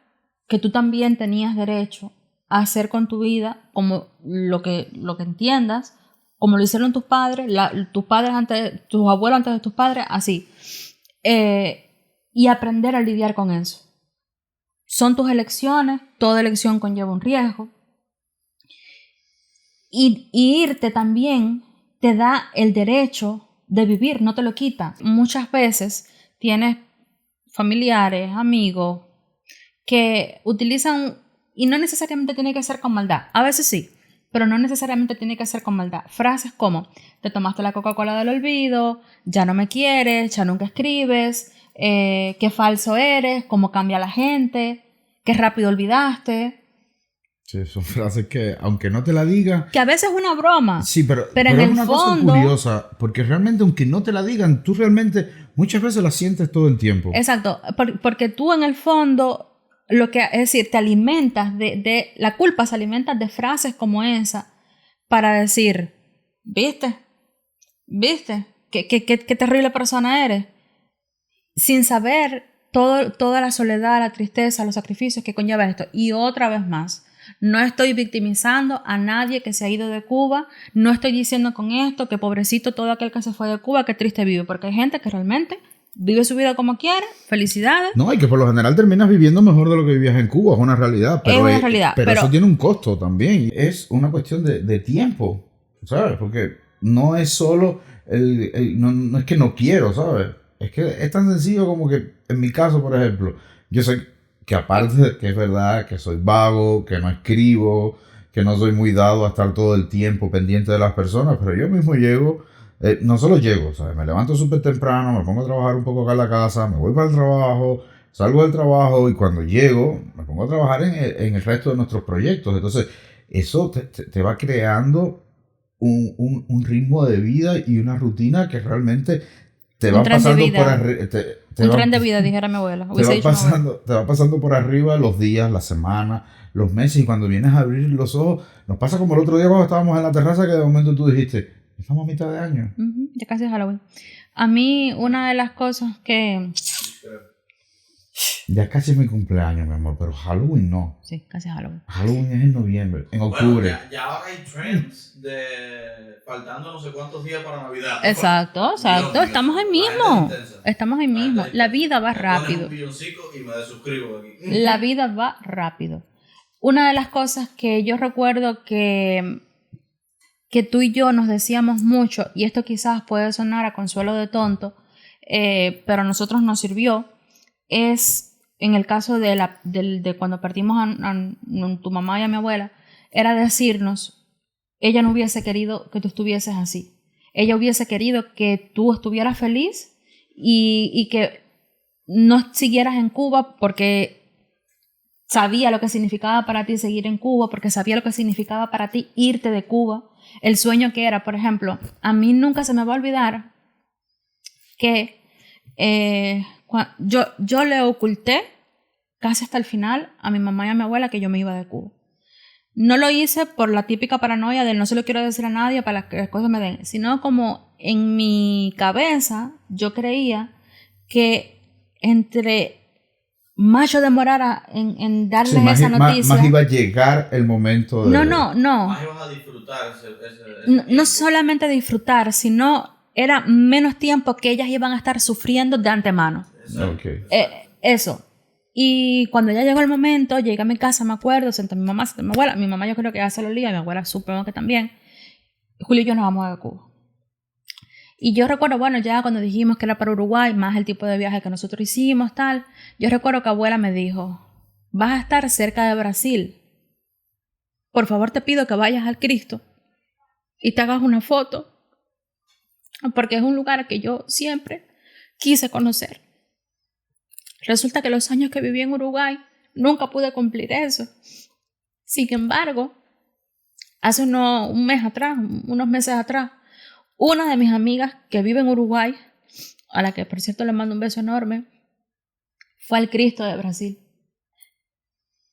que tú también tenías derecho a hacer con tu vida como lo que entiendas, como lo hicieron tus padres, tus abuelos antes de tus padres, así. Y aprender a lidiar con eso. Son tus elecciones, toda elección conlleva un riesgo. Y irte también te da el derecho de vivir, no te lo quita. Muchas veces tienes familiares, amigos, que utilizan, y no necesariamente tiene que ser con maldad, a veces sí, pero no necesariamente tiene que ser con maldad, frases como, te tomaste la Coca-Cola del olvido, ya no me quieres, ya nunca escribes, qué falso eres, cómo cambia la gente, qué rápido olvidaste. Sí, son frases que, aunque no te la digan... Que a veces es una broma. Sí, pero en es el una fondo, cosa curiosa, porque realmente, aunque no te la digan, tú realmente muchas veces la sientes todo el tiempo. Exacto, porque tú en el fondo, es decir, te alimentas de la culpa, se alimenta de frases como esa, para decir, ¿viste? ¿Qué terrible persona eres? Sin saber toda la soledad, la tristeza, los sacrificios que conlleva esto. Y otra vez más, no estoy victimizando a nadie que se ha ido de Cuba, no estoy diciendo con esto que pobrecito todo aquel que se fue de Cuba, que triste vive, porque hay gente que realmente vive su vida como quiere, felicidades. No, y que por lo general terminas viviendo mejor de lo que vivías en Cuba, es una realidad. Pero, es una realidad. Pero eso tiene un costo también. Es una cuestión de tiempo, ¿sabes? Porque no es solo, no es que no quiero, ¿sabes? Es que es tan sencillo como que, en mi caso, por ejemplo, yo sé que aparte de que es verdad que soy vago, que no escribo, que no soy muy dado a estar todo el tiempo pendiente de las personas, pero yo mismo llego, no solo llego, ¿sabes? Me levanto súper temprano, me pongo a trabajar un poco acá en la casa, me voy para el trabajo, salgo del trabajo y cuando llego me pongo a trabajar en el resto de nuestros proyectos. Entonces, eso te va creando un ritmo de vida y una rutina que realmente te va pasando por arriba. Un tren de vida, dijera mi abuela. Te va pasando por arriba los días, las semanas, los meses, y cuando vienes a abrir los ojos, nos pasa como el otro día cuando estábamos en la terraza, que de momento tú dijiste, estamos a mitad de año. Ya casi es Halloween. A mí, una de las cosas que... Ya casi es mi cumpleaños, mi amor, pero Halloween no. Sí, casi es Halloween. Halloween es en noviembre, en octubre. Bueno, ya ahora hay trends de faltando no sé cuántos días para Navidad. Exacto. Estamos ahí mismo. La vida va rápido. Un pilloncico y me desuscribo aquí. La vida va rápido. Una de las cosas que yo recuerdo que tú y yo nos decíamos mucho, y esto quizás puede sonar a consuelo de tonto, pero a nosotros nos sirvió, es en el caso de cuando perdimos a tu mamá y a mi abuela, era decirnos, ella no hubiese querido que tú estuvieses así. Ella hubiese querido que tú estuvieras feliz y que no siguieras en Cuba porque sabía lo que significaba para ti seguir en Cuba, porque sabía lo que significaba para ti irte de Cuba. El sueño que era, por ejemplo, a mí nunca se me va a olvidar que yo le oculté casi hasta el final a mi mamá y a mi abuela que yo me iba de Cuba. No lo hice por la típica paranoia de no se lo quiero decir a nadie para que las cosas me den, sino como en mi cabeza yo creía que entre más yo demorara en darles esa noticia, más iba a llegar el momento de... No. Más ibas a disfrutar no solamente disfrutar, sino era menos tiempo que ellas iban a estar sufriendo de antemano. Okay. Eso. Y cuando ya llegó el momento, llegué a mi casa, me acuerdo, senté a mi mamá, senté a mi abuela. Mi mamá yo creo que ya se lo olía, mi abuela supongo que también. Julio y yo nos vamos a Cuba. Y yo recuerdo, bueno, ya cuando dijimos que era para Uruguay, más el tipo de viaje que nosotros hicimos, tal, yo recuerdo que abuela me dijo, vas a estar cerca de Brasil. Por favor te pido que vayas al Cristo y te hagas una foto, porque es un lugar que yo siempre quise conocer. Resulta que los años que viví en Uruguay nunca pude cumplir eso. Sin embargo, hace unos meses atrás, una de mis amigas que vive en Uruguay, a la que por cierto le mando un beso enorme, fue al Cristo de Brasil.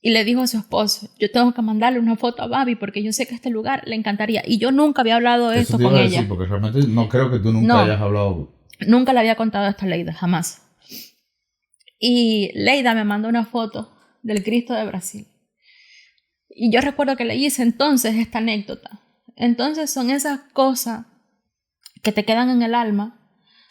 Y le dijo a su esposo, yo tengo que mandarle una foto a Babi porque yo sé que este lugar le encantaría. Y yo nunca había hablado de esto con ella. Porque realmente no creo que tú nunca hayas hablado. Nunca le había contado esto a Leida, jamás. Y Leida me mandó una foto del Cristo de Brasil. Y yo recuerdo que le hice entonces esta anécdota. Entonces son esas cosas que te quedan en el alma,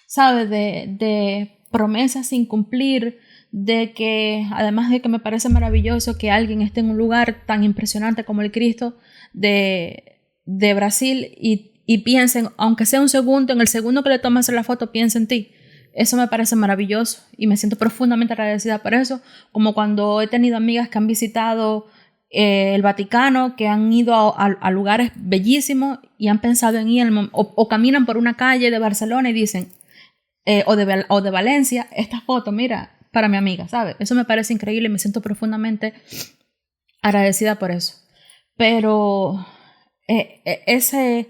¿sabes? De promesas sin cumplir, de que además de que me parece maravilloso que alguien esté en un lugar tan impresionante como el Cristo de Brasil y piensen, aunque sea un segundo, en el segundo que le tomas la foto, piensa en ti. Eso me parece maravilloso y me siento profundamente agradecida por eso, como cuando he tenido amigas que han visitado el Vaticano, que han ido a lugares bellísimos y han pensado en ir, o caminan por una calle de Barcelona y dicen, o de Valencia, esta foto, mira, para mi amiga, ¿sabes? Eso me parece increíble y me siento profundamente agradecida por eso. Pero ese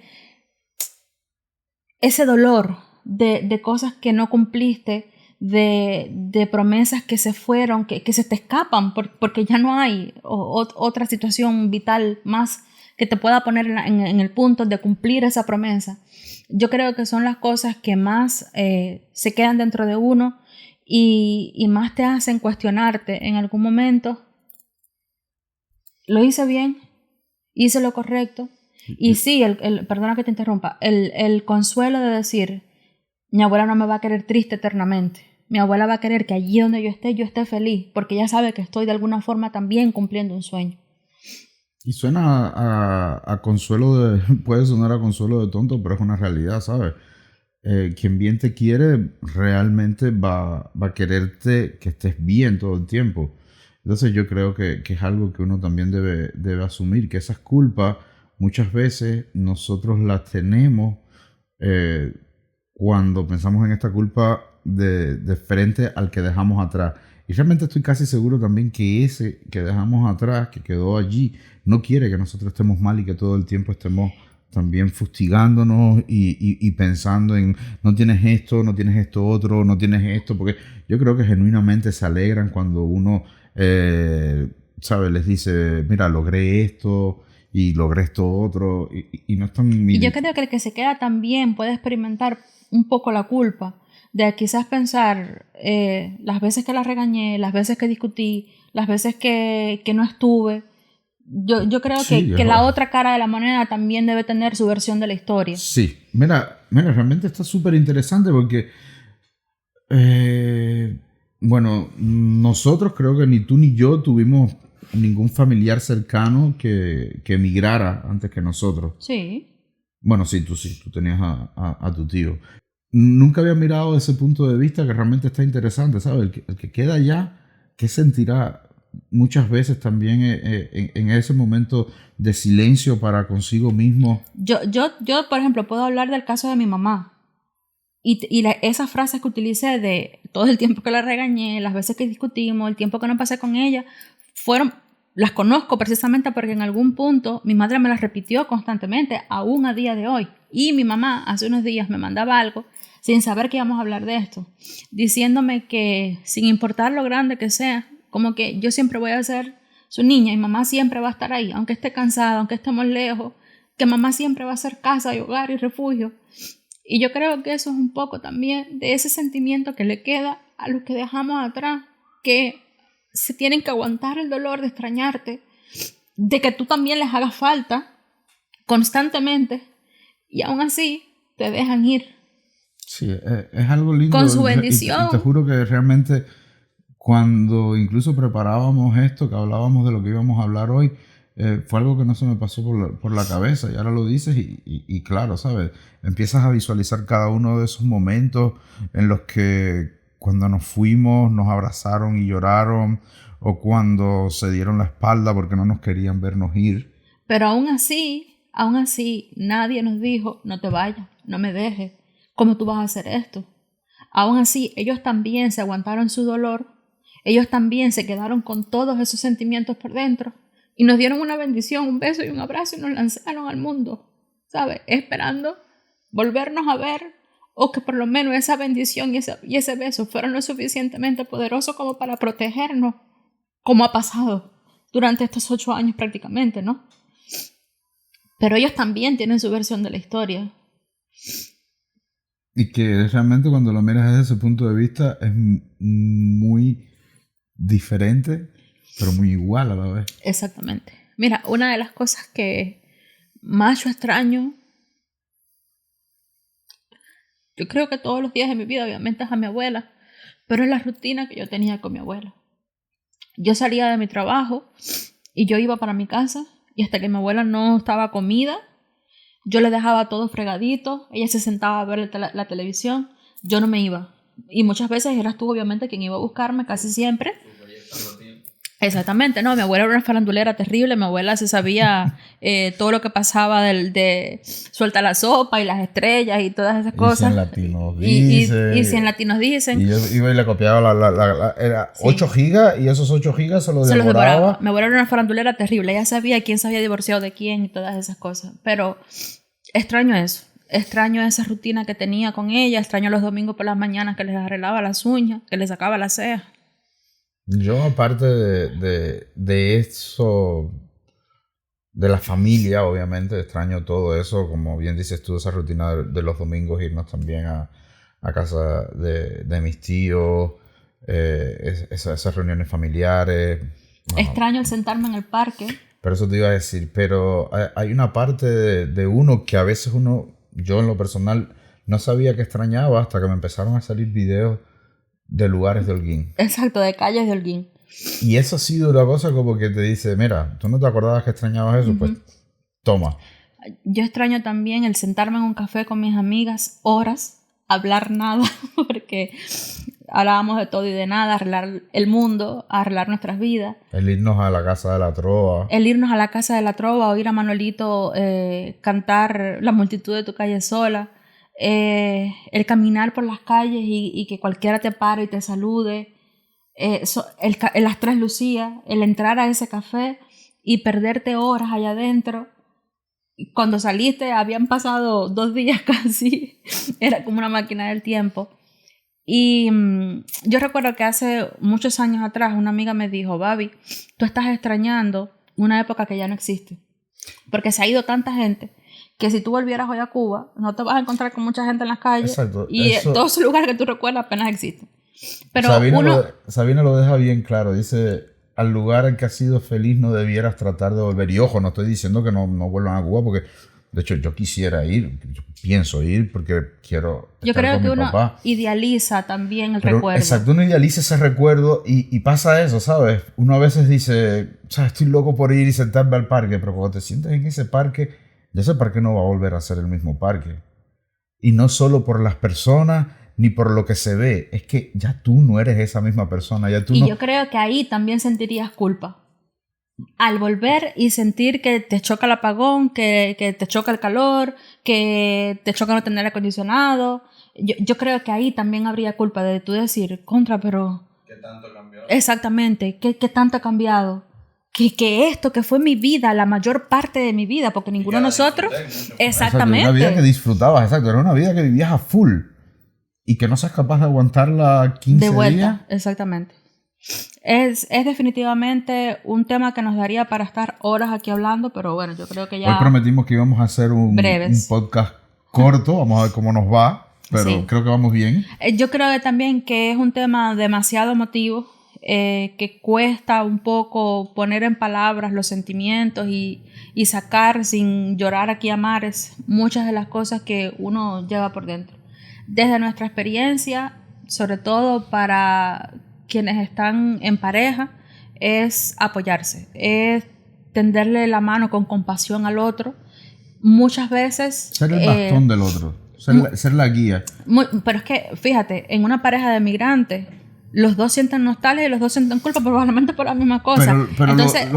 dolor de cosas que no cumpliste, de promesas que se fueron, que se te escapan porque ya no hay otra situación vital más que te pueda poner en el punto de cumplir esa promesa. Yo creo que son las cosas que más se quedan dentro de uno y más te hacen cuestionarte en algún momento. ¿Lo hice bien? ¿Hice lo correcto? Y sí, perdona que te interrumpa, el consuelo de decir, mi abuela no me va a querer triste eternamente. Mi abuela va a querer que allí donde yo esté feliz, porque ella sabe que estoy de alguna forma también cumpliendo un sueño. Y suena a consuelo puede sonar a consuelo de tonto, pero es una realidad, ¿sabes? Quien bien te quiere realmente va a quererte que estés bien todo el tiempo. Entonces yo creo que es algo que uno también debe asumir, que esas culpas muchas veces nosotros las tenemos cuando pensamos en esta culpa de frente al que dejamos atrás. Y realmente estoy casi seguro también que ese que dejamos atrás, que quedó allí, no quiere que nosotros estemos mal y que todo el tiempo estemos también fustigándonos y pensando en no tienes esto otro, no tienes esto, porque yo creo que genuinamente se alegran cuando uno, ¿sabes? Les dice, mira, logré esto y logré esto otro y no están... Y yo creo que el que se queda también puede experimentar un poco la culpa de quizás pensar las veces que la regañé, las veces que discutí, las veces que no estuve. Yo creo que la otra cara de la moneda también debe tener su versión de la historia. Sí, mira, realmente está súper interesante porque, bueno, nosotros creo que ni tú ni yo tuvimos ningún familiar cercano que emigrara antes que nosotros. Sí. Bueno, sí, tú tenías a tu tío. Nunca había mirado ese punto de vista que realmente está interesante, ¿sabes? El que queda allá, ¿qué sentirá? Muchas veces también en ese momento de silencio para consigo mismo. Yo, por ejemplo, puedo hablar del caso de mi mamá. Esas frases que utilicé de todo el tiempo que la regañé, las veces que discutimos, el tiempo que no pasé con ella, las conozco precisamente porque en algún punto mi madre me las repitió constantemente, aún a día de hoy. Y mi mamá hace unos días me mandaba algo sin saber que íbamos a hablar de esto, diciéndome que sin importar lo grande que sea, como que yo siempre voy a ser su niña y mamá siempre va a estar ahí, aunque esté cansada, aunque estemos lejos, que mamá siempre va a ser casa y hogar y refugio. Y yo creo que eso es un poco también de ese sentimiento que le queda a los que dejamos atrás, que se tienen que aguantar el dolor de extrañarte, de que tú también les hagas falta constantemente y aún así te dejan ir. Sí, es algo lindo. Con su bendición. Y te juro que realmente cuando incluso preparábamos esto, que hablábamos de lo que íbamos a hablar hoy, fue algo que no se me pasó por la cabeza y ahora lo dices y claro, ¿sabes? Empiezas a visualizar cada uno de esos momentos en los que cuando nos fuimos nos abrazaron y lloraron o cuando se dieron la espalda porque no nos querían vernos ir. Pero aún así, nadie nos dijo, no te vayas, no me dejes, ¿cómo tú vas a hacer esto? Aún así, ellos también se aguantaron su dolor, ellos también se quedaron con todos esos sentimientos por dentro y nos dieron una bendición, un beso y un abrazo y nos lanzaron al mundo, ¿sabes? Esperando volvernos a ver o que por lo menos esa bendición y ese beso fueron lo suficientemente poderosos como para protegernos, como ha pasado durante estos 8 años prácticamente, ¿no? Pero ellos también tienen su versión de la historia. Y que realmente cuando lo miras desde ese punto de vista es muy diferente, pero muy igual a la vez. Exactamente. Mira, una de las cosas que más yo extraño, yo creo que todos los días de mi vida, obviamente, es a mi abuela, pero es la rutina que yo tenía con mi abuela. Yo salía de mi trabajo y yo iba para mi casa y hasta que mi abuela no estaba comida, yo le dejaba todo fregadito, ella se sentaba a ver la televisión, yo no me iba. Y muchas veces eras tú, obviamente, quien iba a buscarme, casi siempre. Exactamente, no, mi abuela era una farandulera terrible, mi abuela se sabía todo lo que pasaba de suelta la sopa y las estrellas y todas esas cosas. Y si en latinos dicen. Y si en latinos dicen. Y yo iba y le copiaba era 8 gigas y esos 8 gigas se los devoraba. Mi abuela era una farandulera terrible, ella sabía quién se había divorciado de quién y todas esas cosas, pero extraño eso. Extraño esa rutina que tenía con ella, extraño los domingos por las mañanas que les arreglaba las uñas, que les sacaba las cejas. Yo, aparte de eso, de la familia, obviamente. Extraño todo eso, como bien dices tú, esa rutina de los domingos, irnos también a casa de mis tíos, esas reuniones familiares. No, Extraño el sentarme en el parque. pero eso te iba a decir, pero hay una parte de uno que a veces yo en lo personal no sabía que extrañaba hasta que me empezaron a salir videos de lugares de Holguín. Exacto, de calles de Holguín. Y eso ha sido una cosa como que te dice, mira, ¿tú no te acordabas que extrañabas eso? Pues toma. Yo extraño también el sentarme en un café con mis amigas horas, hablar nada, porque hablábamos de todo y de nada, arreglar el mundo, arreglar nuestras vidas. El irnos a la casa de la trova. El irnos a la casa de la trova, oír a Manuelito cantar La multitud de tu calle sola. El caminar por las calles y que cualquiera te pare y te salude. Las Tres Lucías, el entrar a ese café y perderte horas allá adentro. Cuando saliste habían pasado 2 días casi. Era como una máquina del tiempo. Y yo recuerdo que hace muchos años atrás una amiga me dijo, Babi, tú estás extrañando una época que ya no existe. Porque se ha ido tanta gente que si tú volvieras hoy a Cuba, no te vas a encontrar con mucha gente en las calles. Exacto, y todos esos lugares que tú recuerdas apenas existen. Pero Sabina lo deja bien claro. Dice, al lugar al que has sido feliz no debieras tratar de volver. Y ojo, no estoy diciendo que no vuelvan a Cuba, porque de hecho yo quisiera ir, yo pienso ir porque quiero yo estar creo con que mi uno papá. idealiza también el Pero, recuerdo. exacto, uno idealiza ese recuerdo y pasa eso, ¿sabes? Uno a veces dice, ¿sabes? Estoy loco por ir y sentarme al parque, pero cuando te sientes en ese parque, ya ese parque no va a volver a ser el mismo parque. Y no solo por las personas ni por lo que se ve, es que ya tú no eres esa misma persona. Ya tú y no... yo creo que ahí también sentirías culpa. Al volver y sentir que te choca el apagón, que te choca el calor, que te choca no tener aire acondicionado. Yo creo que ahí también habría culpa de tú decir, contra, pero... ¿Qué tanto cambió? Exactamente, ¿qué tanto ha cambiado? Que esto, que fue mi vida, la mayor parte de mi vida, porque ninguno de nosotros... Exactamente. Exacto, era una vida que disfrutabas, exacto, era una vida que vivías a full. Y que no seas capaz de aguantarla 15 días. De vuelta, exactamente. Es definitivamente un tema que nos daría para estar horas aquí hablando, pero bueno, yo creo que ya... Hoy prometimos que íbamos a hacer un podcast corto, vamos a ver cómo nos va, pero sí, creo que vamos bien. Yo creo que también que es un tema demasiado emotivo, que cuesta un poco poner en palabras los sentimientos y sacar sin llorar aquí a mares muchas de las cosas que uno lleva por dentro. Desde nuestra experiencia, sobre todo para quienes están en pareja, es apoyarse, es tenderle la mano con compasión al otro. Muchas veces... Ser el bastón del otro, ser la guía. Pero es que, fíjate, en una pareja de migrantes, los dos sienten nostalgia y los dos sienten culpa probablemente por la misma cosa. Pero entonces...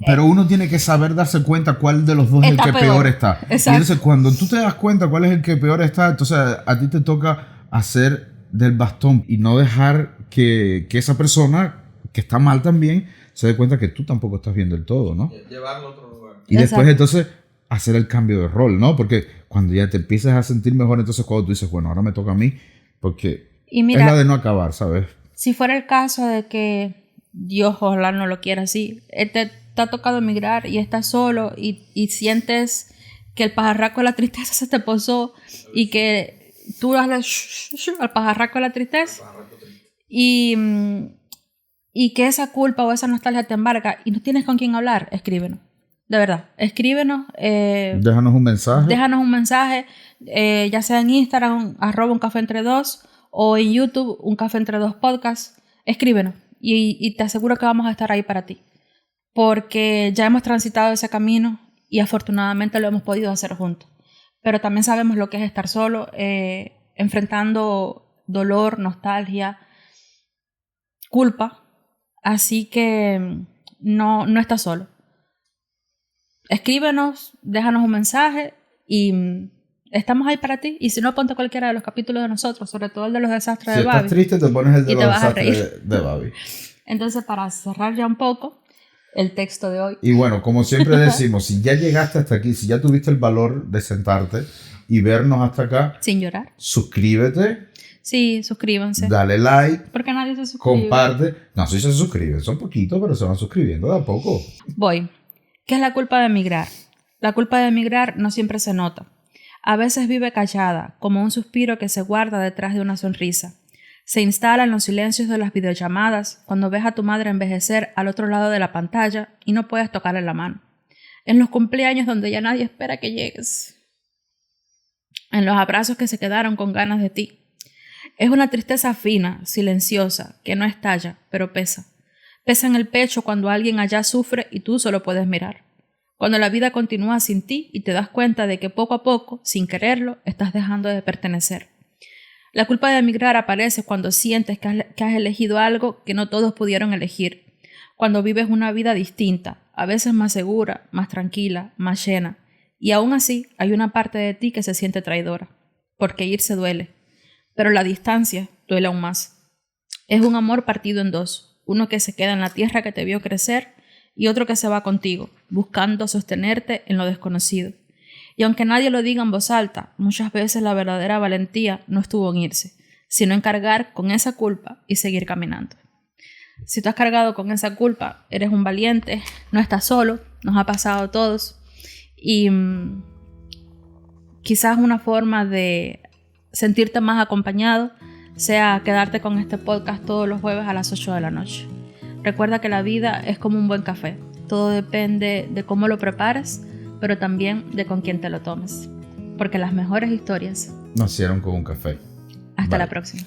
Pero uno tiene que saber darse cuenta cuál de los dos es el que peor está. Exacto. Y entonces cuando tú te das cuenta cuál es el que peor está, entonces a ti te toca hacer del bastón y no dejar que esa persona que está mal también se dé cuenta que tú tampoco estás bien del todo, ¿no? Llevarlo a otro lugar. Y después entonces hacer el cambio de rol, ¿no? Porque cuando ya te empiezas a sentir mejor, entonces cuando tú dices, bueno, ahora me toca a mí, porque mira, es la de no acabar, ¿sabes? Si fuera el caso de que Dios ojalá no lo quiera así, te ha tocado emigrar y estás solo y sientes que el pajarraco de la tristeza se te posó y que tú das al pajarraco de la tristeza y que esa culpa o esa nostalgia te embarga y no tienes con quién hablar, escríbenos. De verdad, escríbenos. Déjanos un mensaje. Déjanos un mensaje, ya sea en Instagram, @uncafeentredos o en YouTube, Un Café Entre Dos Podcast. Escríbenos y te aseguro que vamos a estar ahí para ti. Porque ya hemos transitado ese camino y afortunadamente lo hemos podido hacer juntos. Pero también sabemos lo que es estar solo, enfrentando dolor, nostalgia, culpa. Así que no estás solo. Escríbenos, déjanos un mensaje y estamos ahí para ti. Y si no, ponte cualquiera de los capítulos de nosotros, sobre todo el de los desastres de Babi. Si estás triste, te pones el de los desastres de Babi. Entonces, para cerrar ya un poco el texto de hoy. Y bueno, como siempre decimos, si ya llegaste hasta aquí, si ya tuviste el valor de sentarte y vernos hasta acá, sin llorar, suscríbete. Sí, suscríbanse. Dale like. Porque nadie se suscribe. Comparte. No, sí se suscriben, son poquitos, pero se van suscribiendo de a poco. Voy. ¿Qué es la culpa de emigrar? La culpa de emigrar no siempre se nota. A veces vive callada, como un suspiro que se guarda detrás de una sonrisa. Se instala en los silencios de las videollamadas cuando ves a tu madre envejecer al otro lado de la pantalla y no puedes tocarle la mano. En los cumpleaños donde ya nadie espera que llegues. En los abrazos que se quedaron con ganas de ti. Es una tristeza fina, silenciosa, que no estalla, pero pesa. Pesa en el pecho cuando alguien allá sufre y tú solo puedes mirar. Cuando la vida continúa sin ti y te das cuenta de que poco a poco, sin quererlo, estás dejando de pertenecer. La culpa de emigrar aparece cuando sientes que has elegido algo que no todos pudieron elegir. Cuando vives una vida distinta, a veces más segura, más tranquila, más llena. Y aún así hay una parte de ti que se siente traidora. Porque irse duele. Pero la distancia duele aún más. Es un amor partido en dos. Uno que se queda en la tierra que te vio crecer y otro que se va contigo, buscando sostenerte en lo desconocido. Y aunque nadie lo diga en voz alta, muchas veces la verdadera valentía no estuvo en irse, sino en cargar con esa culpa y seguir caminando. Si tú has cargado con esa culpa, eres un valiente, no estás solo, nos ha pasado a todos. Y quizás una forma de sentirte más acompañado sea quedarte con este podcast todos los jueves a las 8 de la noche. Recuerda que la vida es como un buen café. Todo depende de cómo lo prepares, pero también de con quién te lo tomes. Porque las mejores historias nacieron con un café. Hasta la próxima.